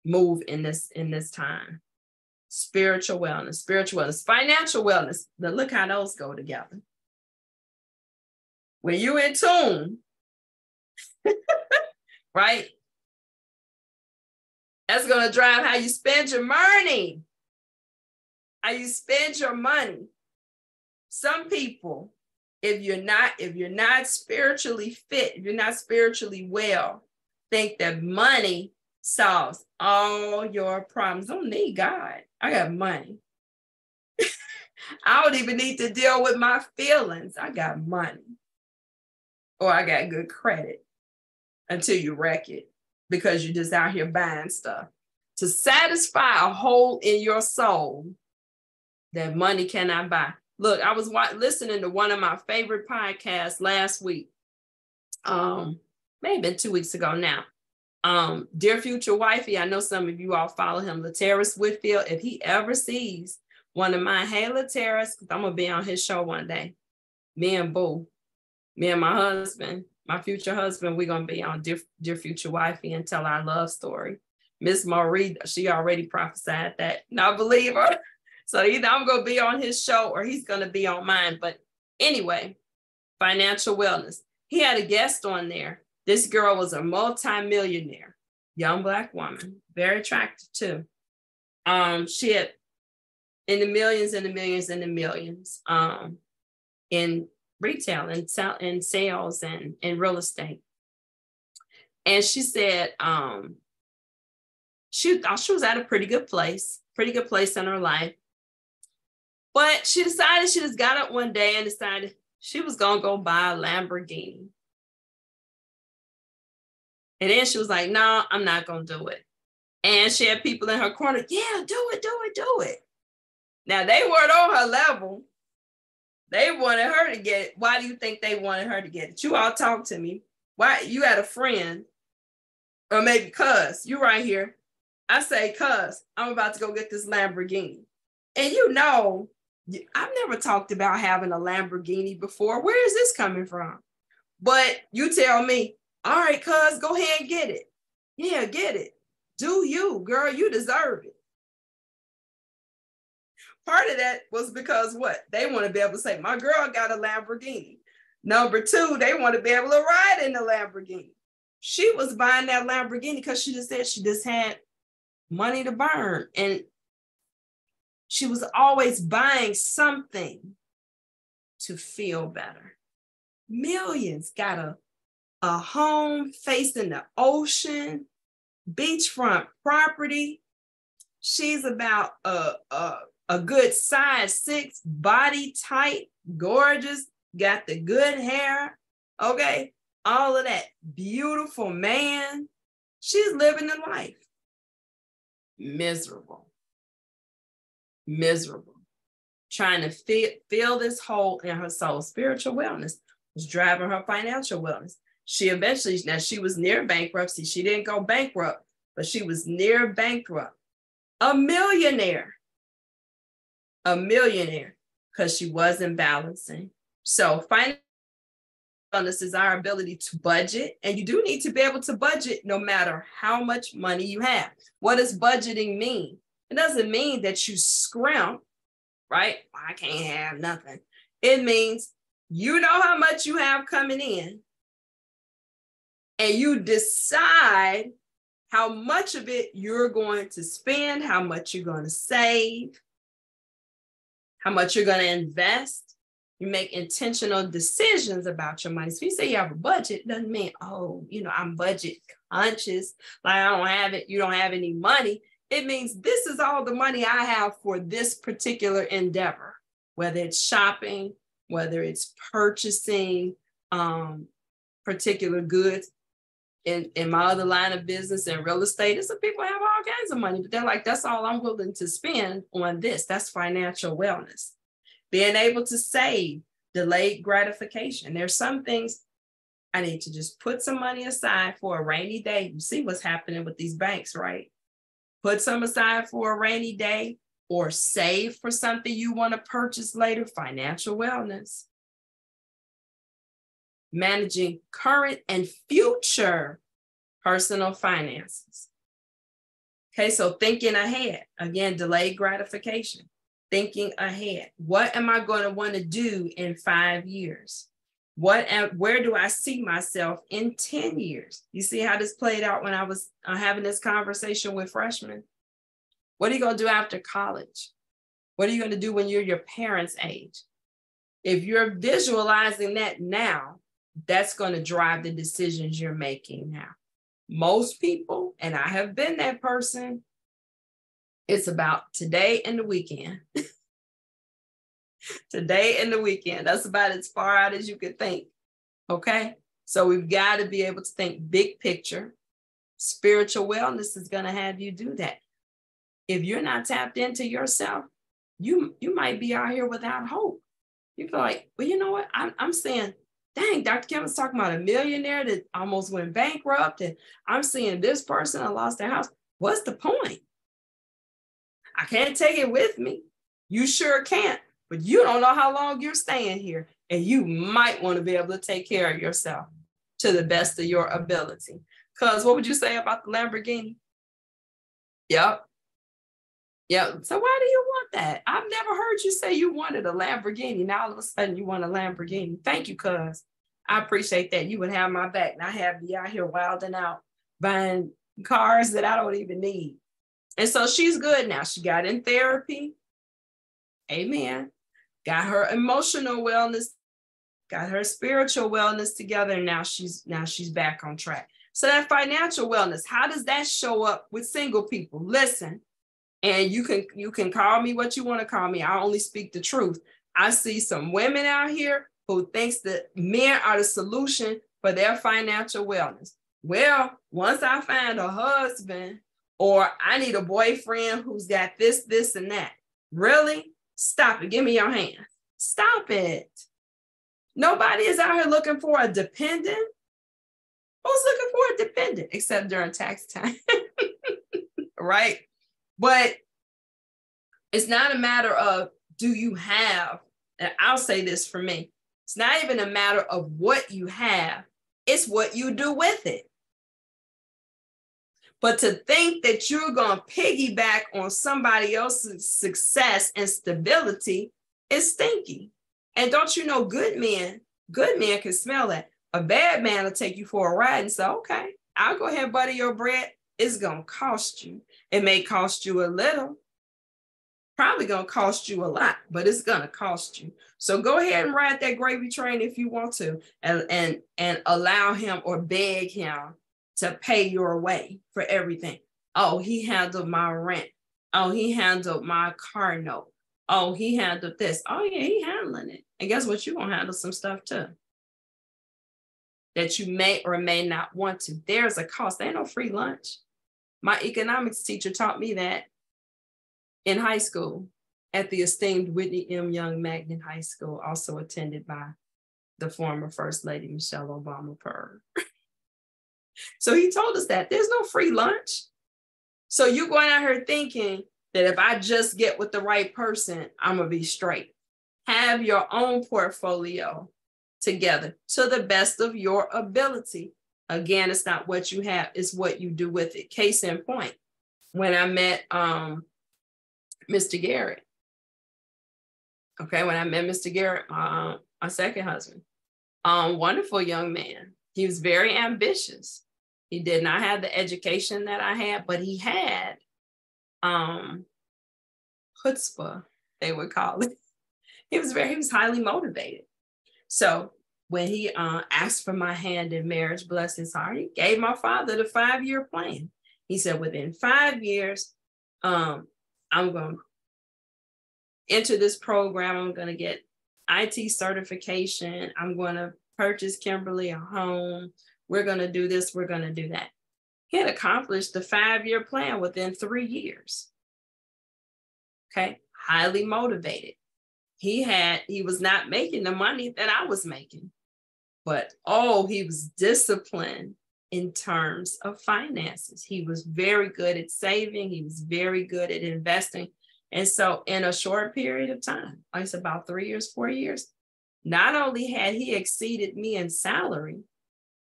move in this time. Spiritual wellness, financial wellness. Now look how those go together. When you're in tune, right? That's going to drive how you spend your money. How you spend your money. Some people, if you're not spiritually fit, if you're not spiritually well, think that money solves all your problems. Don't need God. I got money. I don't even need to deal with my feelings. I got money. Or I got good credit, until you wreck it because you're just out here buying stuff. To satisfy a hole in your soul that money cannot buy. Look, I was listening to one of my favorite podcasts last week. Maybe 2 weeks ago now. Dear Future Wifey, I know some of you all follow him, Laterris Whitfield. If he ever sees one of mine, hey Laterris, I'm gonna be on his show one day. Me and my husband, my future husband, we're gonna be on Dear Future Wifey and tell our love story. Miss Marie, she already prophesied that, and I believe her. So either I'm gonna be on his show or he's gonna be on mine. But anyway, financial wellness. He had a guest on there. This girl was a multi-millionaire, young Black woman, very attractive too. She had in the millions in retail and sales and real estate. And she said she thought she was at a pretty good place in her life. But she decided, she just got up one day and decided she was going to go buy a Lamborghini. And then she was like, no, I'm not going to do it. And she had people in her corner, yeah, do it. Now, they weren't on her level. They wanted her to get it. Why do you think they wanted her to get it? You all talk to me. Why? You had a friend, or maybe cuz, you right here. I say, cuz, I'm about to go get this Lamborghini. And you know, I've never talked about having a Lamborghini before. Where is this coming from? But you tell me, all right, cuz, go ahead and get it. Yeah, get it. Do you, girl, you deserve it. Part of that was because what? They want to be able to say, my girl got a Lamborghini. Number two, they want to be able to ride in the Lamborghini. She was buying that Lamborghini because she just said she just had money to burn. And she was always buying something to feel better. Millions. Got a home facing the ocean, beachfront property. She's about a good size 6, body type, gorgeous, got the good hair, okay? All of that. Beautiful man. She's living the life. Miserable. Trying to fill this hole in her soul. Spiritual wellness was driving her financial wellness. She eventually, now she was near bankruptcy. She didn't go bankrupt, but she was near bankrupt. A millionaire, because she wasn't balancing. So financial wellness is our ability to budget, and you do need to be able to budget no matter how much money you have. What does budgeting mean? It doesn't mean that you scrimp, right? I can't have nothing. It means you know how much you have coming in, and you decide how much of it you're going to spend, how much you're going to save, how much you're going to invest. You make intentional decisions about your money. So you say you have a budget, doesn't mean, oh, I'm budget conscious, like I don't have it, you don't have any money. It means this is all the money I have for this particular endeavor, whether it's shopping, whether it's purchasing particular goods. In my other line of business and real estate, some people have all kinds of money, but they're like, that's all I'm willing to spend on this. That's financial wellness. Being able to save, delayed gratification. There's some things I need to just put some money aside for a rainy day. You see what's happening with these banks, right? Put some aside for a rainy day or save for something you want to purchase later. Financial wellness. Managing current and future personal finances. Okay, so thinking ahead. Again, delayed gratification. Thinking ahead. What am I going to want to do in 5 years? Where do I see myself in 10 years? You see how this played out when I was having this conversation with freshmen? What are you going to do after college? What are you going to do when you're your parents' age? If you're visualizing that now, that's going to drive the decisions you're making now. Most people, and I have been that person, it's about today and the weekend. Today and the weekend. That's about as far out as you could think. Okay? So we've got to be able to think big picture. Spiritual wellness is going to have you do that. If you're not tapped into yourself, you might be out here without hope. You feel like, well, you know what? I'm saying, dang, Dr. Kevin's talking about a millionaire that almost went bankrupt, and I'm seeing this person that lost their house. What's the point? I can't take it with me. You sure can't, but you don't know how long you're staying here, and you might want to be able to take care of yourself to the best of your ability. Because what would you say about the Lamborghini? Yep. So why do you want that? I've never heard you say you wanted a Lamborghini. Now all of a sudden you want a Lamborghini. Thank you, cuz. I appreciate that. You would have my back. And I have you out here wilding out, buying cars that I don't even need. And so she's good now. She got in therapy. Amen. Got her emotional wellness, got her spiritual wellness together. And now she's back on track. So that financial wellness, how does that show up with single people? Listen. And you can call me what you want to call me. I only speak the truth. I see some women out here who thinks that men are the solution for their financial wellness. Well, once I find a husband, or I need a boyfriend who's got this, and that. Really? Stop it. Give me your hand. Stop it. Nobody is out here looking for a dependent. Who's looking for a dependent? Except during tax time. Right? But it's not a matter of do you have, and I'll say this for me, it's not even a matter of what you have, it's what you do with it. But to think that you're going to piggyback on somebody else's success and stability is stinky. And don't you know, good men can smell that. A bad man will take you for a ride and say, okay, I'll go ahead and butter your bread. It's going to cost you. It may cost you a little, probably going to cost you a lot, but it's going to cost you. So go ahead and ride that gravy train if you want to, and allow him or beg him to pay your way for everything. Oh, he handled my rent. Oh, he handled my car note. Oh, he handled this. Oh, yeah, he handling it. And guess what? You're going to handle some stuff too that you may or may not want to. There's a cost. There ain't no free lunch. My economics teacher taught me that in high school at the esteemed Whitney M. Young Magnet High School, also attended by the former First Lady Michelle Obama Purr. So he told us that there's no free lunch. So you're going out here thinking that if I just get with the right person, I'm going to be straight. Have your own portfolio together to the best of your ability. Again, it's not what you have, it's what you do with it. Case in point, when I met Mr. Garrett. Okay, when I met Mr. Garrett, my second husband, wonderful young man. He was very ambitious. He did not have the education that I had, but he had chutzpah, they would call it. He was highly motivated. So when he asked for my hand in marriage, bless his heart, he gave my father the 5-year plan. He said, within 5 years, I'm going to enter this program. I'm going to get IT certification. I'm going to purchase Kimberly a home. We're going to do this. We're going to do that. He had accomplished the 5-year plan within 3 years. Okay. Highly motivated. He was not making the money that I was making, but he was disciplined in terms of finances. He was very good at saving. He was very good at investing. And so in a short period of time, like it's about 3 years, 4 years, not only had he exceeded me in salary,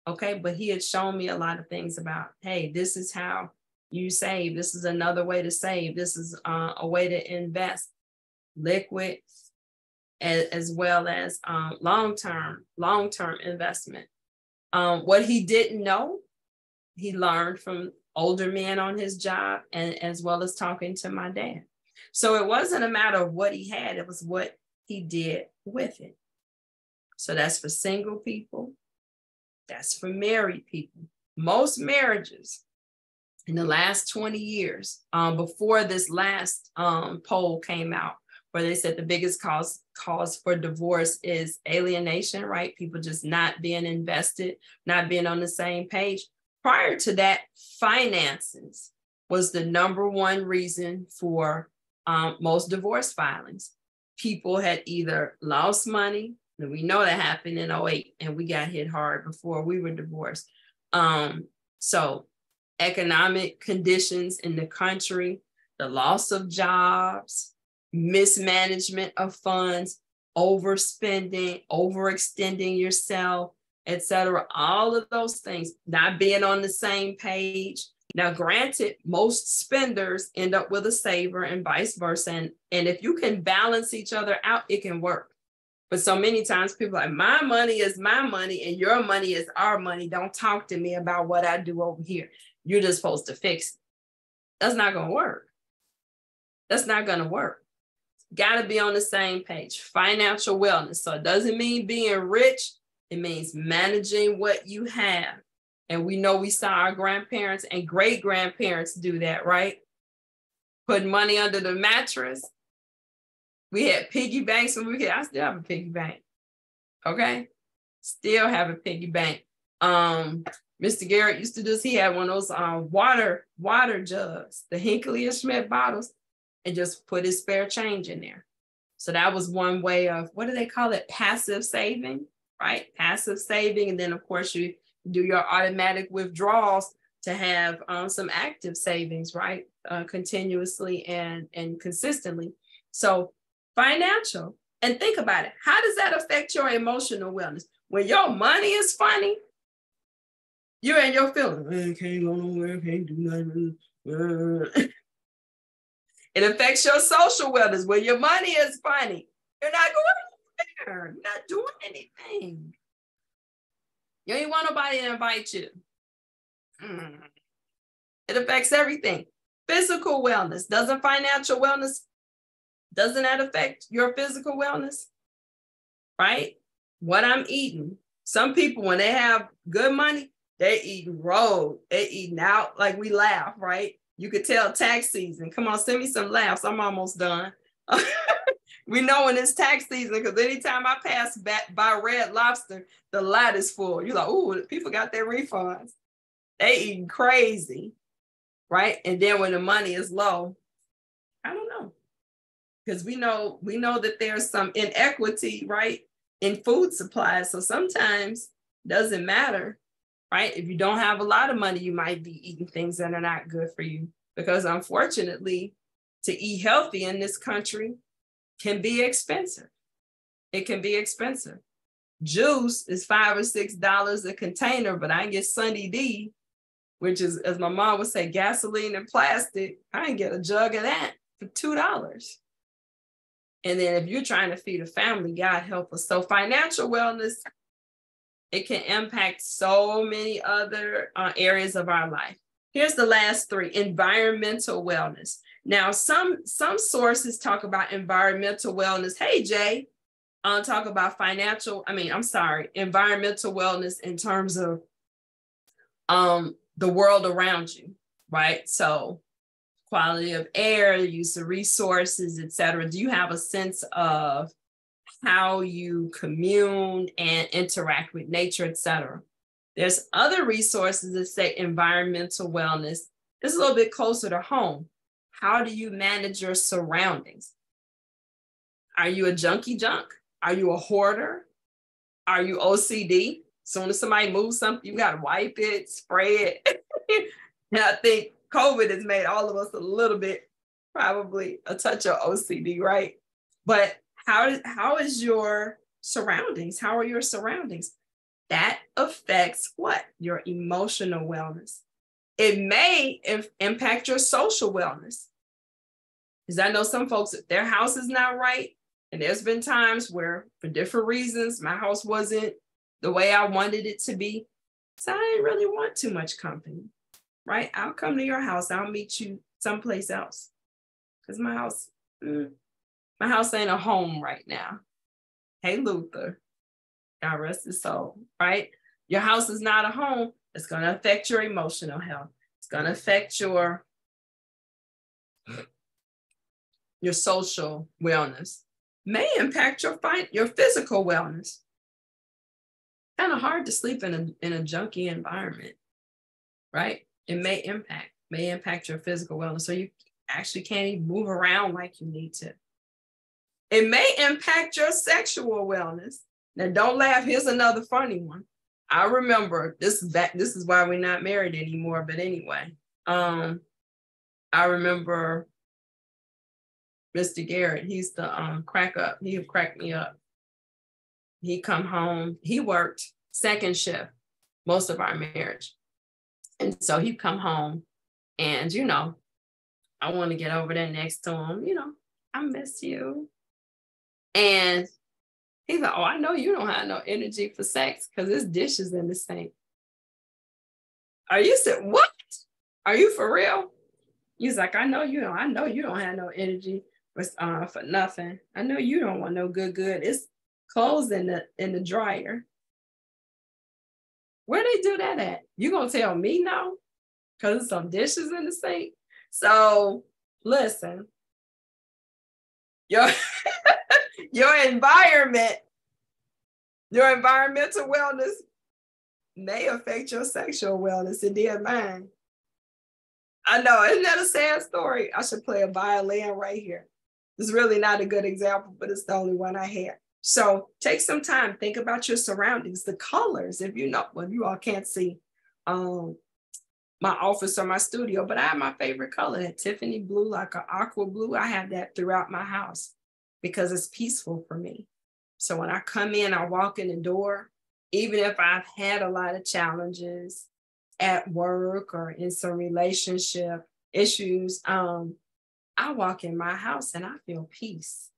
okay, but he had shown me a lot of things about, hey, this is how you save. This is another way to save. This is a way to invest, liquid, as well as long-term investment. What he didn't know, he learned from older men on his job, and as well as talking to my dad. So it wasn't a matter of what he had, it was what he did with it. So that's for single people. That's for married people. Most marriages in the last 20 years, before this last poll came out, where they said the biggest cause for divorce is alienation, right? People just not being invested, not being on the same page. Prior to that, finances was the number one reason for most divorce filings. People had either lost money, and we know that happened in 2008, and we got hit hard before we were divorced. So economic conditions in the country, the loss of jobs, mismanagement of funds, overspending, overextending yourself, etc. All of those things, not being on the same page. Now, granted, most spenders end up with a saver and vice versa. And if you can balance each other out, it can work. But so many times people are like, my money is my money and your money is our money. Don't talk to me about what I do over here. You're just supposed to fix it. That's not going to work. That's not going to work. Got to be on the same page. Financial wellness. So it doesn't mean being rich. It means managing what you have. And we know we saw our grandparents and great-grandparents do that, right? Put money under the mattress. We had piggy banks when we were kids. I still have a piggy bank. Okay? Still have a piggy bank. Mr. Garrett used to do this. He had one of those water jugs, the Hinckley and Schmidt bottles, and just put his spare change in there. So that was one way of, what do they call it? Passive saving, right? Passive saving. And then, of course, you do your automatic withdrawals to have some active savings, right? Continuously and consistently. So financial. And think about it. How does that affect your emotional wellness? When your money is funny, You're in your feelings. I can't go nowhere, can't do nothing. It affects your social wellness. When your money is funny, you're not going anywhere. You're not doing anything. You ain't want nobody to invite you. It affects everything. Physical wellness. Doesn't financial wellness, doesn't that affect your physical wellness? Right? What I'm eating. Some people, when they have good money, they eating road. They eating out, like we laugh, right? You could tell tax season. Come on, send me some laughs. I'm almost done. We know when it's tax season, because anytime I pass by Red Lobster, the lot is full. You're like, ooh, people got their refunds. They eating crazy, right? And then when the money is low, I don't know. Because we know that there's some inequity, right, in food supplies. So sometimes it doesn't matter, right? If you don't have a lot of money, you might be eating things that are not good for you. Because unfortunately, to eat healthy in this country can be expensive. It can be expensive. Juice is $5 or $6 a container, but I get Sunny D, which is, as my mom would say, gasoline and plastic. I can get a jug of that for $2. And then if you're trying to feed a family, God help us. So financial wellness, it can impact so many other areas of our life. Here's the last three: environmental wellness. Now, some sources talk about environmental wellness. Hey, Jay, talk about environmental wellness in terms of the world around you, right? So quality of air, use of resources, et cetera. Do you have a sense of how you commune and interact with nature, et cetera? There's other resources that say environmental wellness is a little bit closer to home. How do you manage your surroundings? Are you a junkie junk? Are you a hoarder? Are you OCD? As soon as somebody moves something, you got to wipe it, spray it. And I think COVID has made all of us a little bit, probably a touch of OCD, right? But how is your surroundings? How are your surroundings? That affects what? Your emotional wellness. It may impact your social wellness. Because I know some folks, if their house is not right, and there's been times where, for different reasons, my house wasn't the way I wanted it to be. So I didn't really want too much company, right? I'll come to your house. I'll meet you someplace else. Because my house ain't a home right now. Hey, Luther, God rest his soul, right? Your house is not a home. It's going to affect your emotional health. It's going to affect your social wellness. May impact your physical wellness. Kind of hard to sleep in a junky environment, right? It may impact your physical wellness. So you actually can't even move around like you need to. It may impact your sexual wellness. Now, don't laugh. Here's another funny one. I remember this is why we're not married anymore. But anyway, I remember Mr. Garrett. He used to crack up. He would crack me up. He come home. He worked second shift most of our marriage, and so he'd come home, and I want to get over there next to him. I miss you, and he's like, oh, I know you don't have no energy for sex because there's dishes in the sink. What? Are you for real? He's like, I know you don't have no energy for nothing. I know you don't want no good. It's clothes in the dryer. Where they do that at? You gonna tell me no? Because there's some dishes in the sink. So listen, your environmental wellness may affect your sexual wellness. It did mine. I know, isn't that a sad story? I should play a violin right here. It's really not a good example, but it's the only one I have. So take some time, think about your surroundings, the colors. If you all can't see my office or my studio, but I have my favorite color, that Tiffany blue, like an aqua blue. I have that throughout my house because it's peaceful for me. So when I come in, I walk in the door, even if I've had a lot of challenges, at work or in some relationship issues, I walk in my house and I feel peace.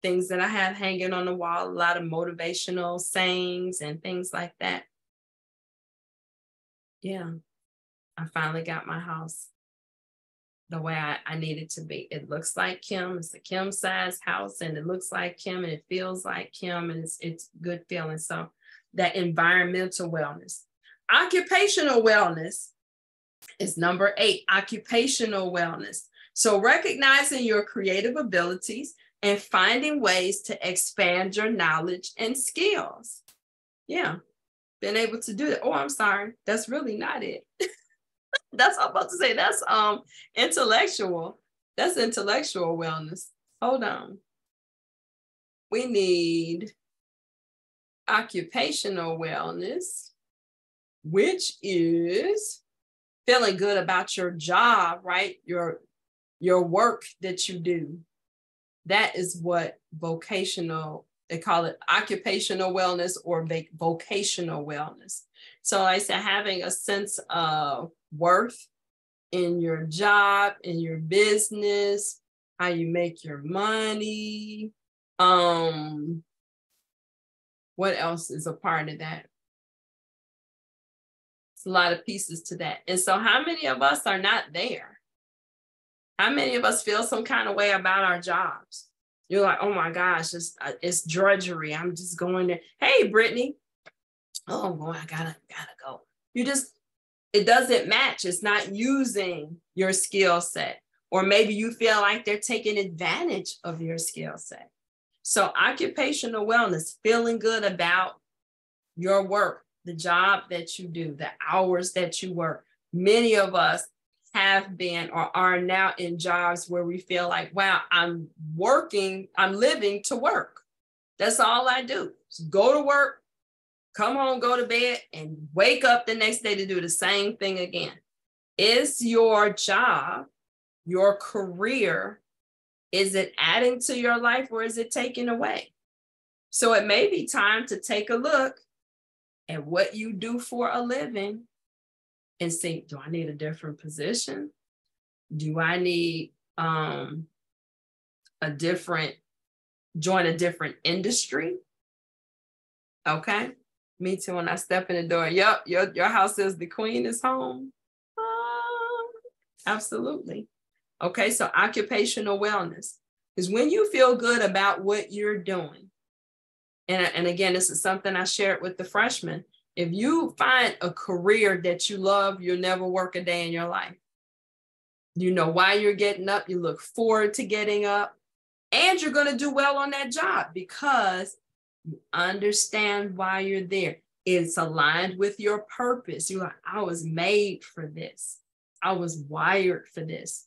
Things that I have hanging on the wall, a lot of motivational sayings and things like that. Yeah, I finally got my house the way I need it to be. It looks like Kim. It's a Kim size house, and it looks like Kim, and it feels like Kim, and it's good feeling. So that environmental wellness. Occupational wellness is number 8, occupational wellness. So recognizing your creative abilities and finding ways to expand your knowledge and skills. Yeah, been able to do that. Oh, I'm sorry. That's really not it. That's what I'm about to say. That's intellectual. That's intellectual wellness. Hold on. We need occupational wellness, which is feeling good about your job, right? Your work that you do. That is what vocational, they call it occupational wellness or vocational wellness. So like I said, having a sense of worth in your job, in your business, how you make your money. What else is a part of that? It's a lot of pieces to that. And so how many of us are not there? How many of us feel some kind of way about our jobs? You're like, oh my gosh, it's drudgery. I'm just going there. Hey, Brittany. Oh boy, I gotta go. It doesn't match. It's not using your skill set. Or maybe you feel like they're taking advantage of your skill set. So occupational wellness, feeling good about your work, the job that you do, the hours that you work. Many of us have been or are now in jobs where we feel like, wow, I'm living to work. That's all I do. Just go to work, come home, go to bed, and wake up the next day to do the same thing again. Is your job, your career, is it adding to your life or is it taking away? So it may be time to take a look at what you do for a living and see, do I need a different position? Do I need join a different industry? Okay. Me too, when I step in the door, yep, your house says the queen is home. Absolutely. Okay, so occupational wellness is when you feel good about what you're doing. And again, this is something I shared with the freshmen. If you find a career that you love, you'll never work a day in your life. You know why you're getting up, you look forward to getting up, and you're going to do well on that job because you understand why you're there. It's aligned with your purpose. You're like, I was made for this. I was wired for this.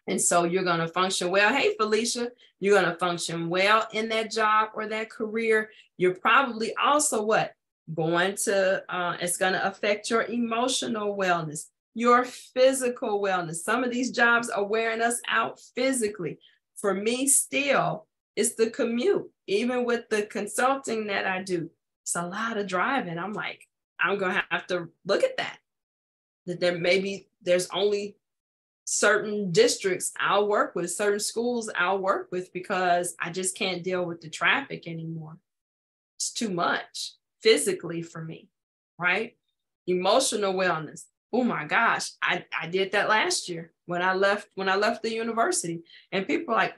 And so you're going to function well. Hey, Felicia, you're going to function well in that job or that career. You're probably also what? It's going to affect your emotional wellness, your physical wellness. Some of these jobs are wearing us out physically. For me, still, it's the commute. Even with the consulting that I do, it's a lot of driving. I'm like, I'm going to have to look at that. That there's only certain districts I'll work with, certain schools I'll work with because I just can't deal with the traffic anymore. It's too much physically for me, right? Emotional wellness. Oh my gosh, I did that last year when I left the university, and people are like,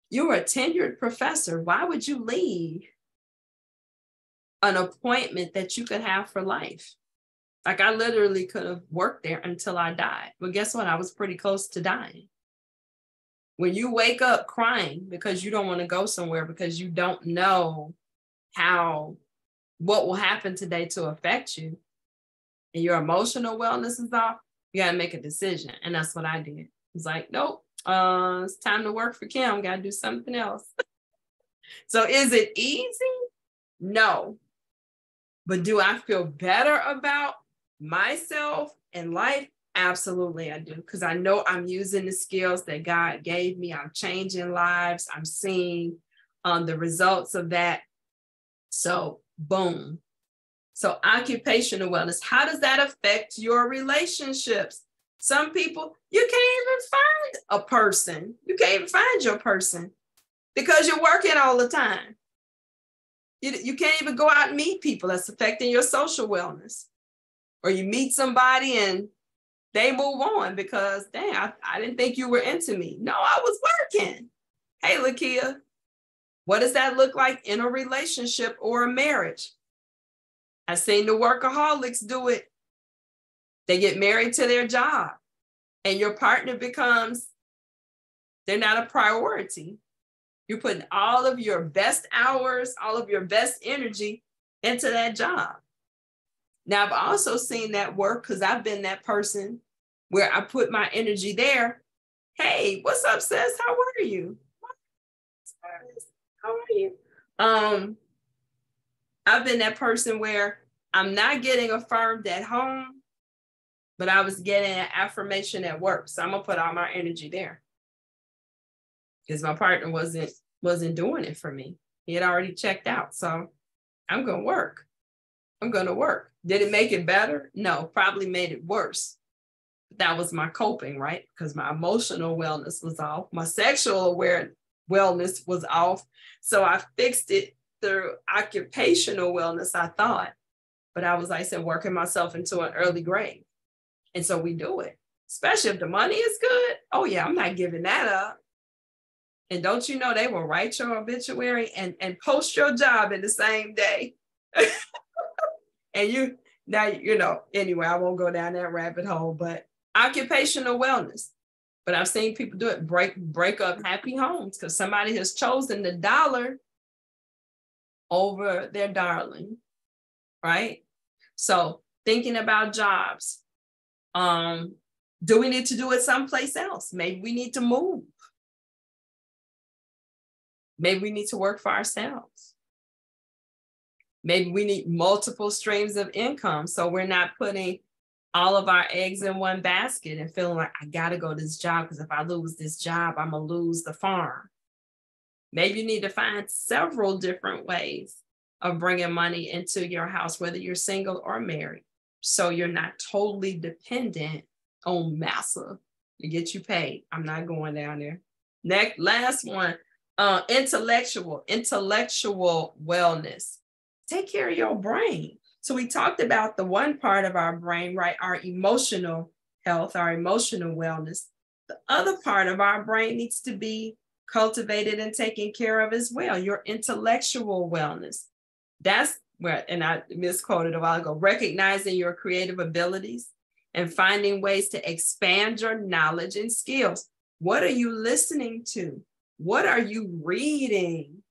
you were a tenured professor. Why would you leave an appointment that you could have for life? Like I literally could have worked there until I died. But guess what? I was pretty close to dying. When you wake up crying because you don't want to go somewhere because you don't know what will happen today to affect you, and your emotional wellness is off, you got to make a decision. And that's what I did. It's like, nope, it's time to work for Kim. Got to do something else. So is it easy? No. But do I feel better about myself and life? Absolutely, I do. Because I know I'm using the skills that God gave me. I'm changing lives. I'm seeing the results of that. So, boom. So occupational wellness, how does that affect your relationships? Some people, you can't even find a person. You can't even find your person because you're working all the time. You can't even go out and meet people. That's affecting your social wellness. Or you meet somebody and they move on because, dang, I didn't think you were into me. No, I was working. Hey, Lakia, what does that look like in a relationship or a marriage? I've seen the workaholics do it. They get married to their job and your partner becomes, they're not a priority. You're putting all of your best hours, all of your best energy into that job. Now, I've also seen that work because I've been that person where I put my energy there. Hey, what's up, sis? How are you? How are you? I've been that person where I'm not getting affirmed at home, but I was getting an affirmation at work. So I'm gonna put all my energy there because my partner wasn't doing it for me. He had already checked out. So I'm gonna work. I'm gonna work. Did it make it better? No, probably made it worse. That was my coping, right? Because my emotional wellness was off. My sexual wellness was off. So I fixed it through occupational wellness, I thought. But I was, like I said, working myself into an early grave. And so we do it, especially if the money is good. Oh yeah, I'm not giving that up. And don't you know, they will write your obituary and post your job in the same day. And anyway, I won't go down that rabbit hole, but occupational wellness. But I've seen people do it, break up happy homes because somebody has chosen the dollar over their darling, right? So thinking about jobs, do we need to do it someplace else? Maybe we need to move. Maybe we need to work for ourselves. Maybe we need multiple streams of income so we're not putting all of our eggs in one basket and feeling like I got to go to this job because if I lose this job, I'm going to lose the farm. Maybe you need to find several different ways of bringing money into your house, whether you're single or married, so you're not totally dependent on massa to get you paid. I'm not going down there. Last one, intellectual wellness. Take care of your brain. So we talked about the one part of our brain, right? Our emotional health, our emotional wellness. The other part of our brain needs to be cultivated and taken care of as well. Your intellectual wellness. That's where, and I misquoted a while ago, recognizing your creative abilities and finding ways to expand your knowledge and skills. What are you listening to? What are you reading?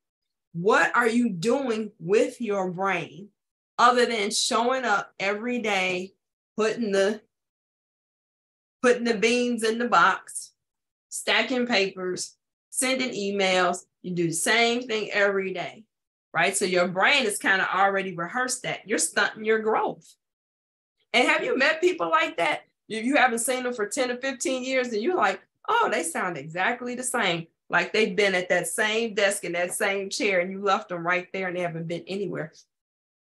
What are you doing with your brain other than showing up every day, putting the beans in the box, stacking papers, sending emails? You do the same thing every day, right? So your brain has kind of already rehearsed that. You're stunting your growth. And have you met people like that? You haven't seen them for 10 or 15 years and you're like, oh, they sound exactly the same. Like they've been at that same desk in that same chair and you left them right there and they haven't been anywhere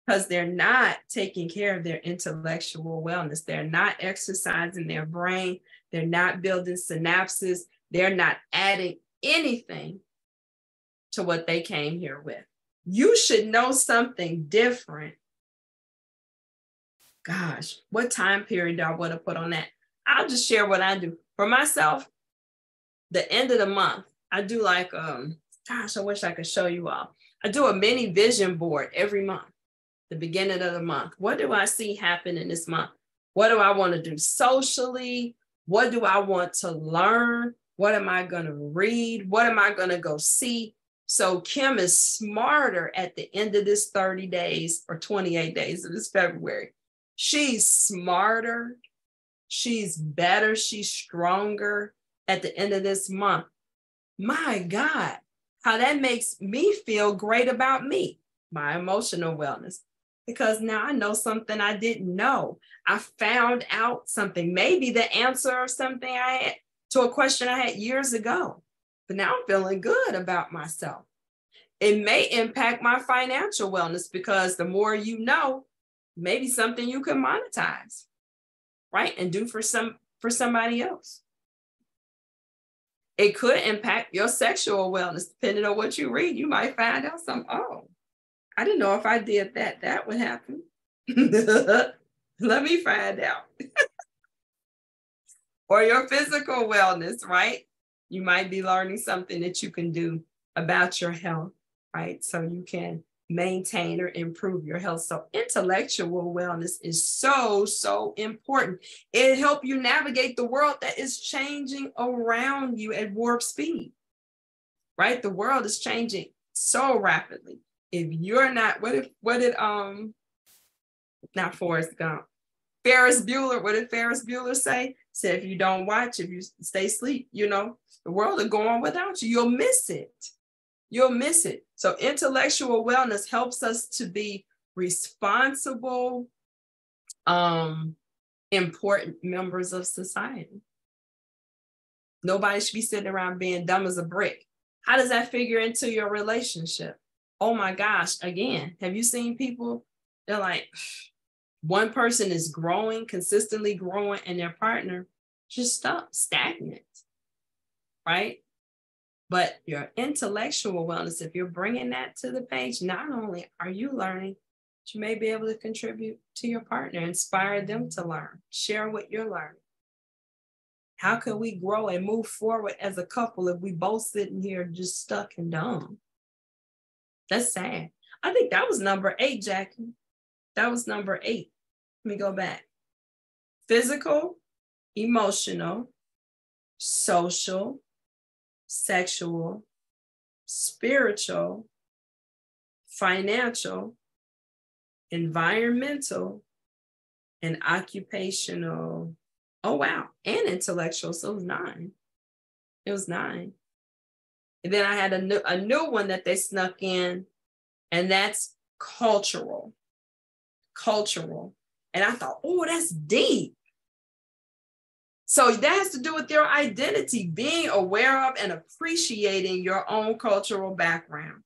because they're not taking care of their intellectual wellness. They're not exercising their brain. They're not building synapses. They're not adding anything to what they came here with. You should know something different. Gosh, what time period do I want to put on that? I'll just share what I do. For myself, the end of the month, I do like, gosh, I wish I could show you all. I do a mini vision board every month, the beginning of the month. What do I see happen in this month? What do I want to do socially? What do I want to learn? What am I going to read? What am I going to go see? So Kim is smarter at the end of this 30 days or 28 days of this February. She's smarter. She's better. She's stronger at the end of this month. My God, how that makes me feel great about me, my emotional wellness, because now I know something I didn't know. I found out something, maybe the answer or something I had to a question I had years ago, but now I'm feeling good about myself. It may impact my financial wellness because the more you know, maybe something you could monetize, right? And do for somebody else. It could impact your sexual wellness, depending on what you read. You might find out something, oh, I didn't know if I did that, that would happen. Let me find out. Or your physical wellness, right? You might be learning something that you can do about your health, right? So you can maintain or improve your health. So intellectual wellness is so, so important. It helps you navigate the world that is changing around you at warp speed, right? The world is changing so rapidly. If you're not, what did not Forrest Gump, Ferris Bueller, what did Ferris Bueller say? Said, if you don't watch, if you stay asleep, you know, the world will go on without you. You'll miss it. You'll miss it. So intellectual wellness helps us to be responsible, important members of society. Nobody should be sitting around being dumb as a brick. How does that figure into your relationship? Oh my gosh, again, have you seen people? They're like, one person is growing, consistently growing, and their partner just stuck, stagnant, right? But your intellectual wellness, if you're bringing that to the page, not only are you learning, but you may be able to contribute to your partner, inspire them to learn, share what you're learning. How can we grow and move forward as a couple if we both sitting here just stuck and dumb? That's sad. I think that was number 8, Jackie. That was number 8. Let me go back. Physical, emotional, social, sexual, spiritual, financial, environmental, and occupational. Oh, wow. And intellectual. So it was 9. It was 9. And then I had a new one that they snuck in, and that's cultural. Cultural. And I thought, oh, that's deep. So that has to do with your identity, being aware of and appreciating your own cultural background,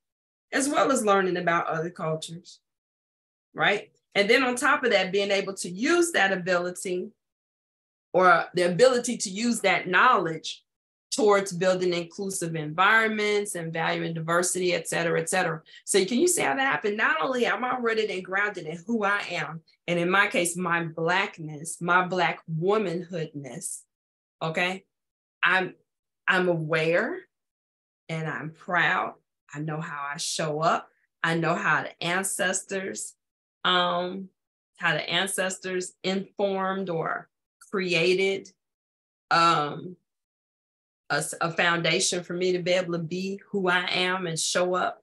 as well as learning about other cultures, right? And then on top of that, being able to use that ability or the ability to use that knowledge towards building inclusive environments and valuing diversity, et cetera, et cetera. So can you see how that happened? Not only am I rooted and grounded in who I am, and in my case, my Blackness, my Black womanhoodness, okay? I'm aware and I'm proud. I know how I show up. I know how the ancestors informed or created a foundation for me to be able to be who I am and show up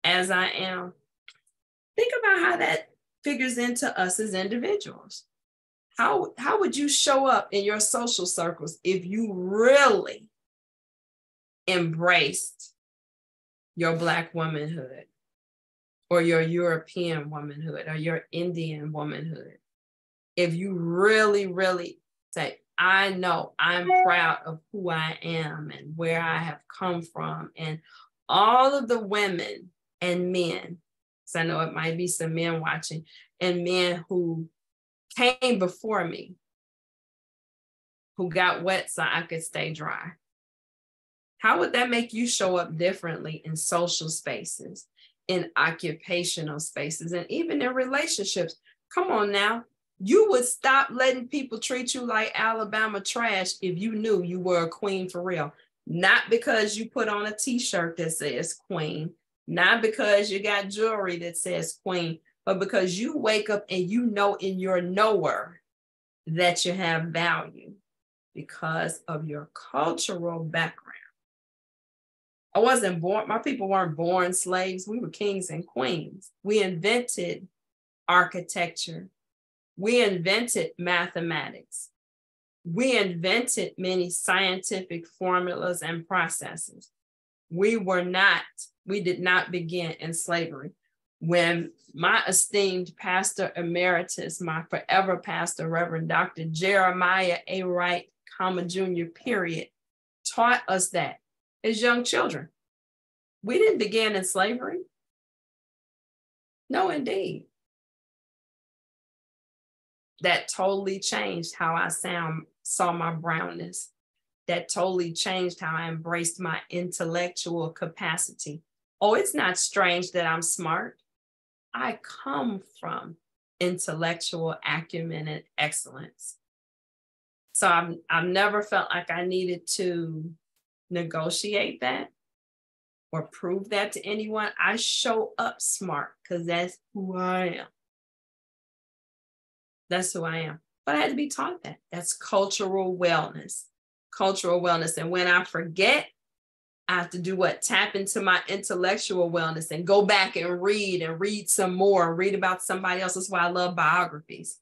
as I am. Think about how that figures into us as individuals. How would you show up in your social circles if you really embraced your Black womanhood or your European womanhood or your Indian womanhood? If you really, really say, I know I'm proud of who I am and where I have come from, and all of the women and men, so I know it might be some men watching, and men who came before me, who got wet so I could stay dry. How would that make you show up differently in social spaces, in occupational spaces, and even in relationships? Come on now. You would stop letting people treat you like Alabama trash if you knew you were a queen for real. Not because you put on a t-shirt that says queen, not because you got jewelry that says queen, but because you wake up and you know in your knower that you have value because of your cultural background. I wasn't born, my people weren't born slaves. We were kings and queens. We invented architecture. We invented mathematics. We invented many scientific formulas and processes. We did not begin in slavery. When my esteemed pastor emeritus, my forever pastor, Reverend Dr. Jeremiah A. Wright, Jr., period, taught us that as young children. We didn't begin in slavery. No, indeed. That totally changed how I saw my brownness. That totally changed how I embraced my intellectual capacity. Oh, it's not strange that I'm smart. I come from intellectual acumen and excellence. So I've never felt like I needed to negotiate that or prove that to anyone. I show up smart because that's who I am. That's who I am. But I had to be taught that. That's cultural wellness. Cultural wellness. And when I forget, I have to do what? Tap into my intellectual wellness and go back and read some more, read about somebody else. That's why I love biographies.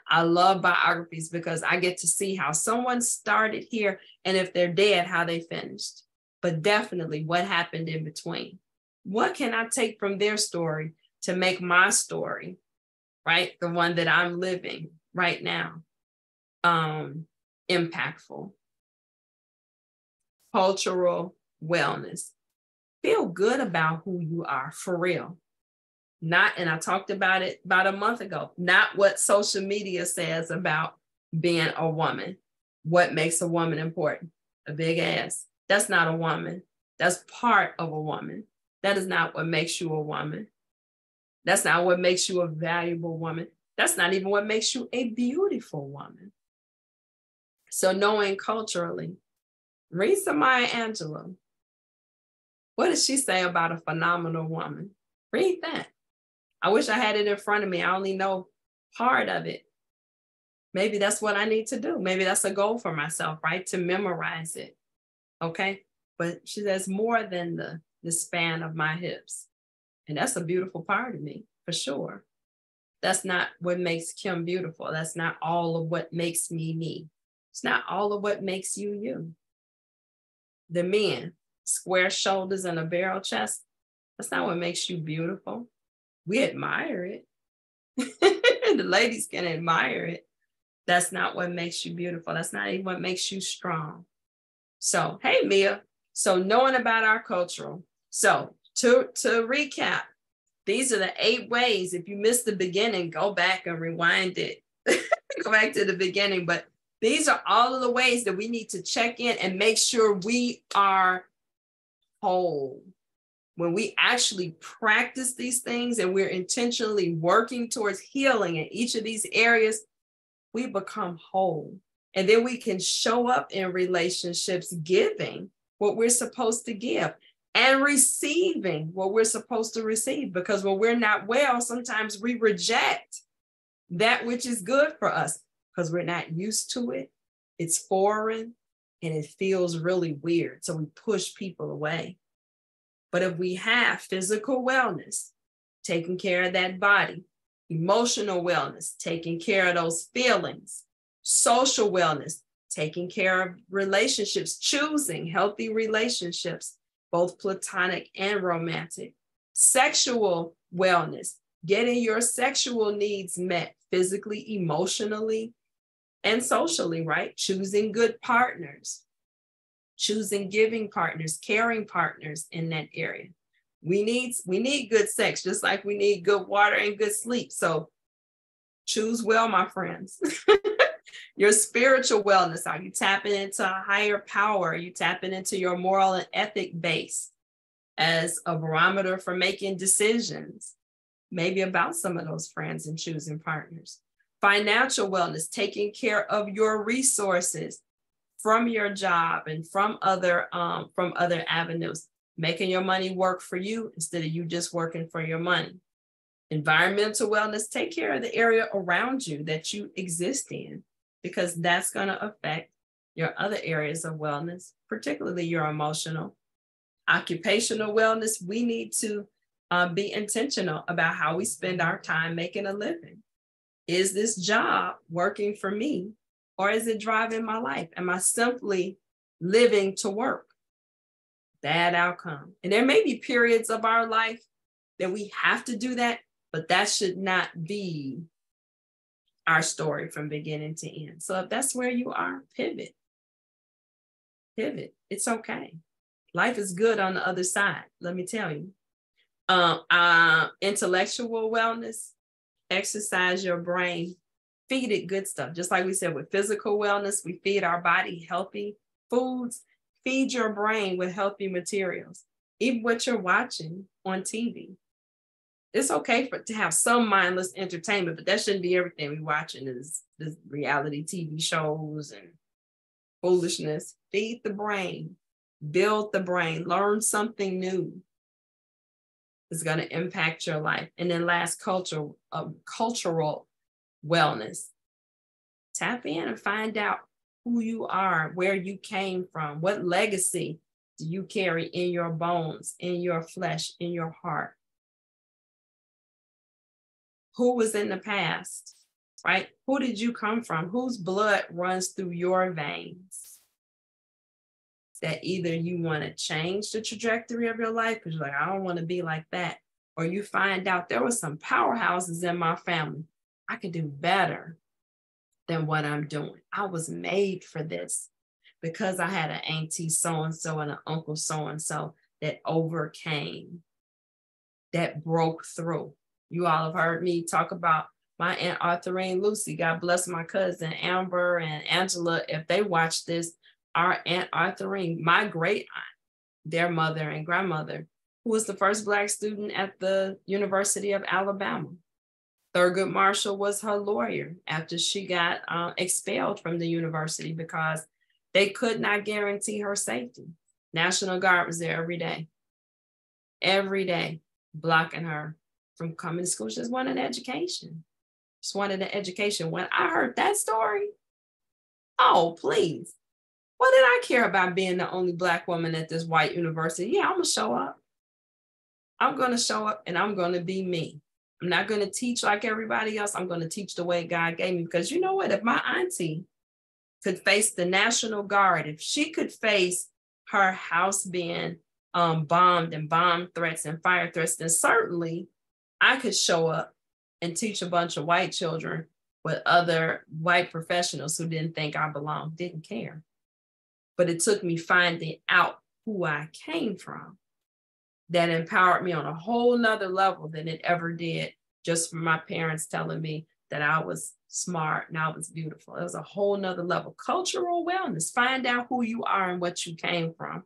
I love biographies because I get to see how someone started here, and if they're dead, how they finished. But definitely what happened in between. What can I take from their story to make my story, right? The one that I'm living right now, impactful. Cultural wellness. Feel good about who you are for real. Not, and I talked about it about a month ago, not what social media says about being a woman. What makes a woman important? A big ass. That's not a woman. That's part of a woman. That is not what makes you a woman. That's not what makes you a valuable woman. That's not even what makes you a beautiful woman. So knowing culturally, read some Maya Angelou. What does she say about a phenomenal woman? Read that. I wish I had it in front of me. I only know part of it. Maybe that's what I need to do. Maybe that's a goal for myself, right? To memorize it. Okay. But she says more than the span of my hips. And that's a beautiful part of me, for sure. That's not what makes Kim beautiful. That's not all of what makes me me. It's not all of what makes you you. The men, square shoulders and a barrel chest, that's not what makes you beautiful. We admire it. The ladies can admire it. That's not what makes you beautiful. That's not even what makes you strong. So, hey, Mia. So knowing about our cultural. So to recap, these are the 8 ways. If you missed the beginning, go back and rewind it. Go back to the beginning. But these are all of the ways that we need to check in and make sure we are whole. When we actually practice these things and we're intentionally working towards healing in each of these areas, we become whole. And then we can show up in relationships giving what we're supposed to give and receiving what we're supposed to receive. Because when we're not well, sometimes we reject that which is good for us because we're not used to it. It's foreign and it feels really weird. So we push people away. But if we have physical wellness, taking care of that body, emotional wellness, taking care of those feelings, social wellness, taking care of relationships, choosing healthy relationships, both platonic and romantic, sexual wellness, getting your sexual needs met physically, emotionally, and socially, right? Choosing good partners. Choosing giving partners, caring partners in that area. We need good sex, just like we need good water and good sleep. So choose well, my friends. Your spiritual wellness. Are you tapping into a higher power? Are you tapping into your moral and ethic base as a barometer for making decisions, maybe about some of those friends and choosing partners? Financial wellness, taking care of your resources from your job and from other avenues, making your money work for you instead of you just working for your money. Environmental wellness, take care of the area around you that you exist in, because that's going to affect your other areas of wellness, particularly your emotional. Occupational wellness, we need to be intentional about how we spend our time making a living. Is this job working for me? Or is it driving my life? Am I simply living to work? Bad outcome. And there may be periods of our life that we have to do that, but that should not be our story from beginning to end. So if that's where you are, pivot. Pivot. It's okay. Life is good on the other side, let me tell you. Intellectual wellness, exercise your brain. Feed it good stuff. Just like we said with physical wellness, we feed our body healthy foods. Feed your brain with healthy materials. Even what you're watching on TV. It's okay to have some mindless entertainment, but that shouldn't be everything we're watching is reality TV shows and foolishness. Feed the brain. Build the brain. Learn something new. It's going to impact your life. And then last, cultural wellness. Tap in and find out who you are, where you came from, what legacy do you carry in your bones, in your flesh, in your heart. Who was in the past, right? Who did you come from? Whose blood runs through your veins? That either you want to change the trajectory of your life because you're like, I don't want to be like that. Or you find out there were some powerhouses in my family. I could do better than what I'm doing. I was made for this because I had an auntie so-and-so and an uncle so-and-so that overcame, that broke through. You all have heard me talk about my Aunt Arthurine Lucy. God bless my cousin Amber and Angela. If they watch this, our Aunt Arthurine, my great aunt, their mother and grandmother, who was the first Black student at the University of Alabama. Thurgood Marshall was her lawyer after she got expelled from the university because they could not guarantee her safety. National Guard was there every day, blocking her from coming to school. She just wanted an education. Just wanted an education. When I heard that story, oh, please. What did I care about being the only Black woman at this white university? Yeah, I'm going to show up. I'm going to show up and I'm going to be me. I'm not going to teach like everybody else. I'm going to teach the way God gave me. Because you know what? If my auntie could face the National Guard, if she could face her house being bombed and bomb threats and fire threats, then certainly I could show up and teach a bunch of white children with other white professionals who didn't think I belonged, didn't care. But it took me finding out who I came from that empowered me on a whole nother level than it ever did just from my parents telling me that I was smart and I was beautiful. It was a whole nother level. Cultural wellness, find out who you are and what you came from.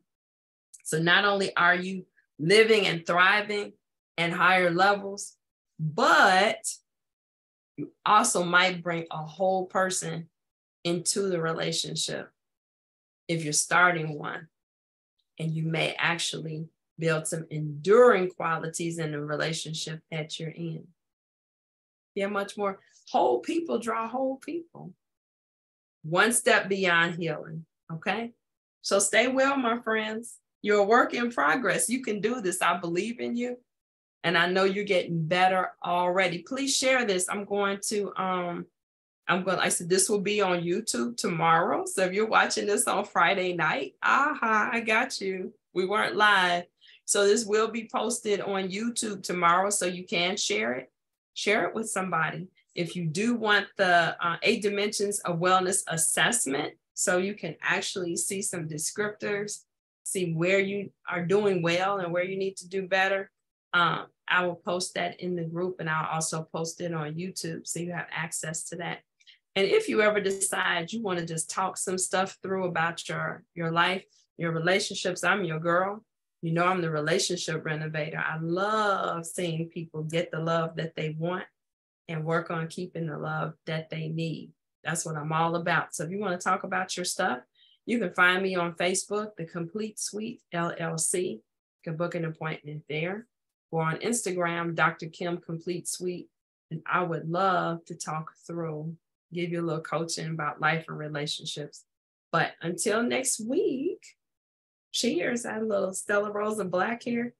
So not only are you living and thriving at higher levels, but you also might bring a whole person into the relationship if you're starting one, and you may actually build some enduring qualities in the relationship that you're in. Yeah, much more. Whole people draw whole people. One step beyond healing, okay? So stay well, my friends. You're a work in progress. You can do this. I believe in you. And I know you're getting better already. Please share this. I said, this will be on YouTube tomorrow. So if you're watching this on Friday night, I got you. We weren't live. So this will be posted on YouTube tomorrow. So you can share it. Share it with somebody. If you do want the 8 Dimensions of Wellness assessment, so you can actually see some descriptors, see where you are doing well and where you need to do better. I will post that in the group, and I'll also post it on YouTube so you have access to that. And if you ever decide you want to just talk some stuff through about your life, your relationships, I'm your girl. You know, I'm the relationship renovator. I love seeing people get the love that they want and work on keeping the love that they need. That's what I'm all about. So if you want to talk about your stuff, you can find me on Facebook, The Complete Suite LLC. You can book an appointment there. Or on Instagram, Dr. Kim Complete Suite. And I would love to talk through, give you a little coaching about life and relationships. But until next week, cheers. I had a little Stella Rosa Black here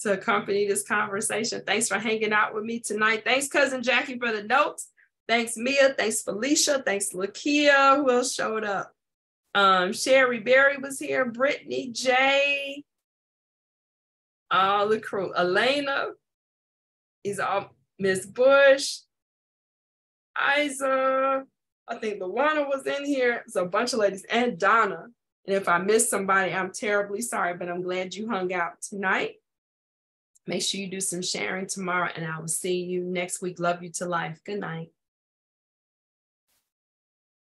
to accompany this conversation. Thanks for hanging out with me tonight. Thanks, Cousin Jackie, for the notes. Thanks, Mia. Thanks, Felicia. Thanks, Lakia, who else showed up. Sherry Berry was here. Brittany, Jay, all the crew. Elena, he's all Miss Bush, Isa, I think Luana was in here. It's a bunch of ladies, and Donna. And if I missed somebody, I'm terribly sorry, but I'm glad you hung out tonight. Make sure you do some sharing tomorrow, and I will see you next week. Love you to life. Good night.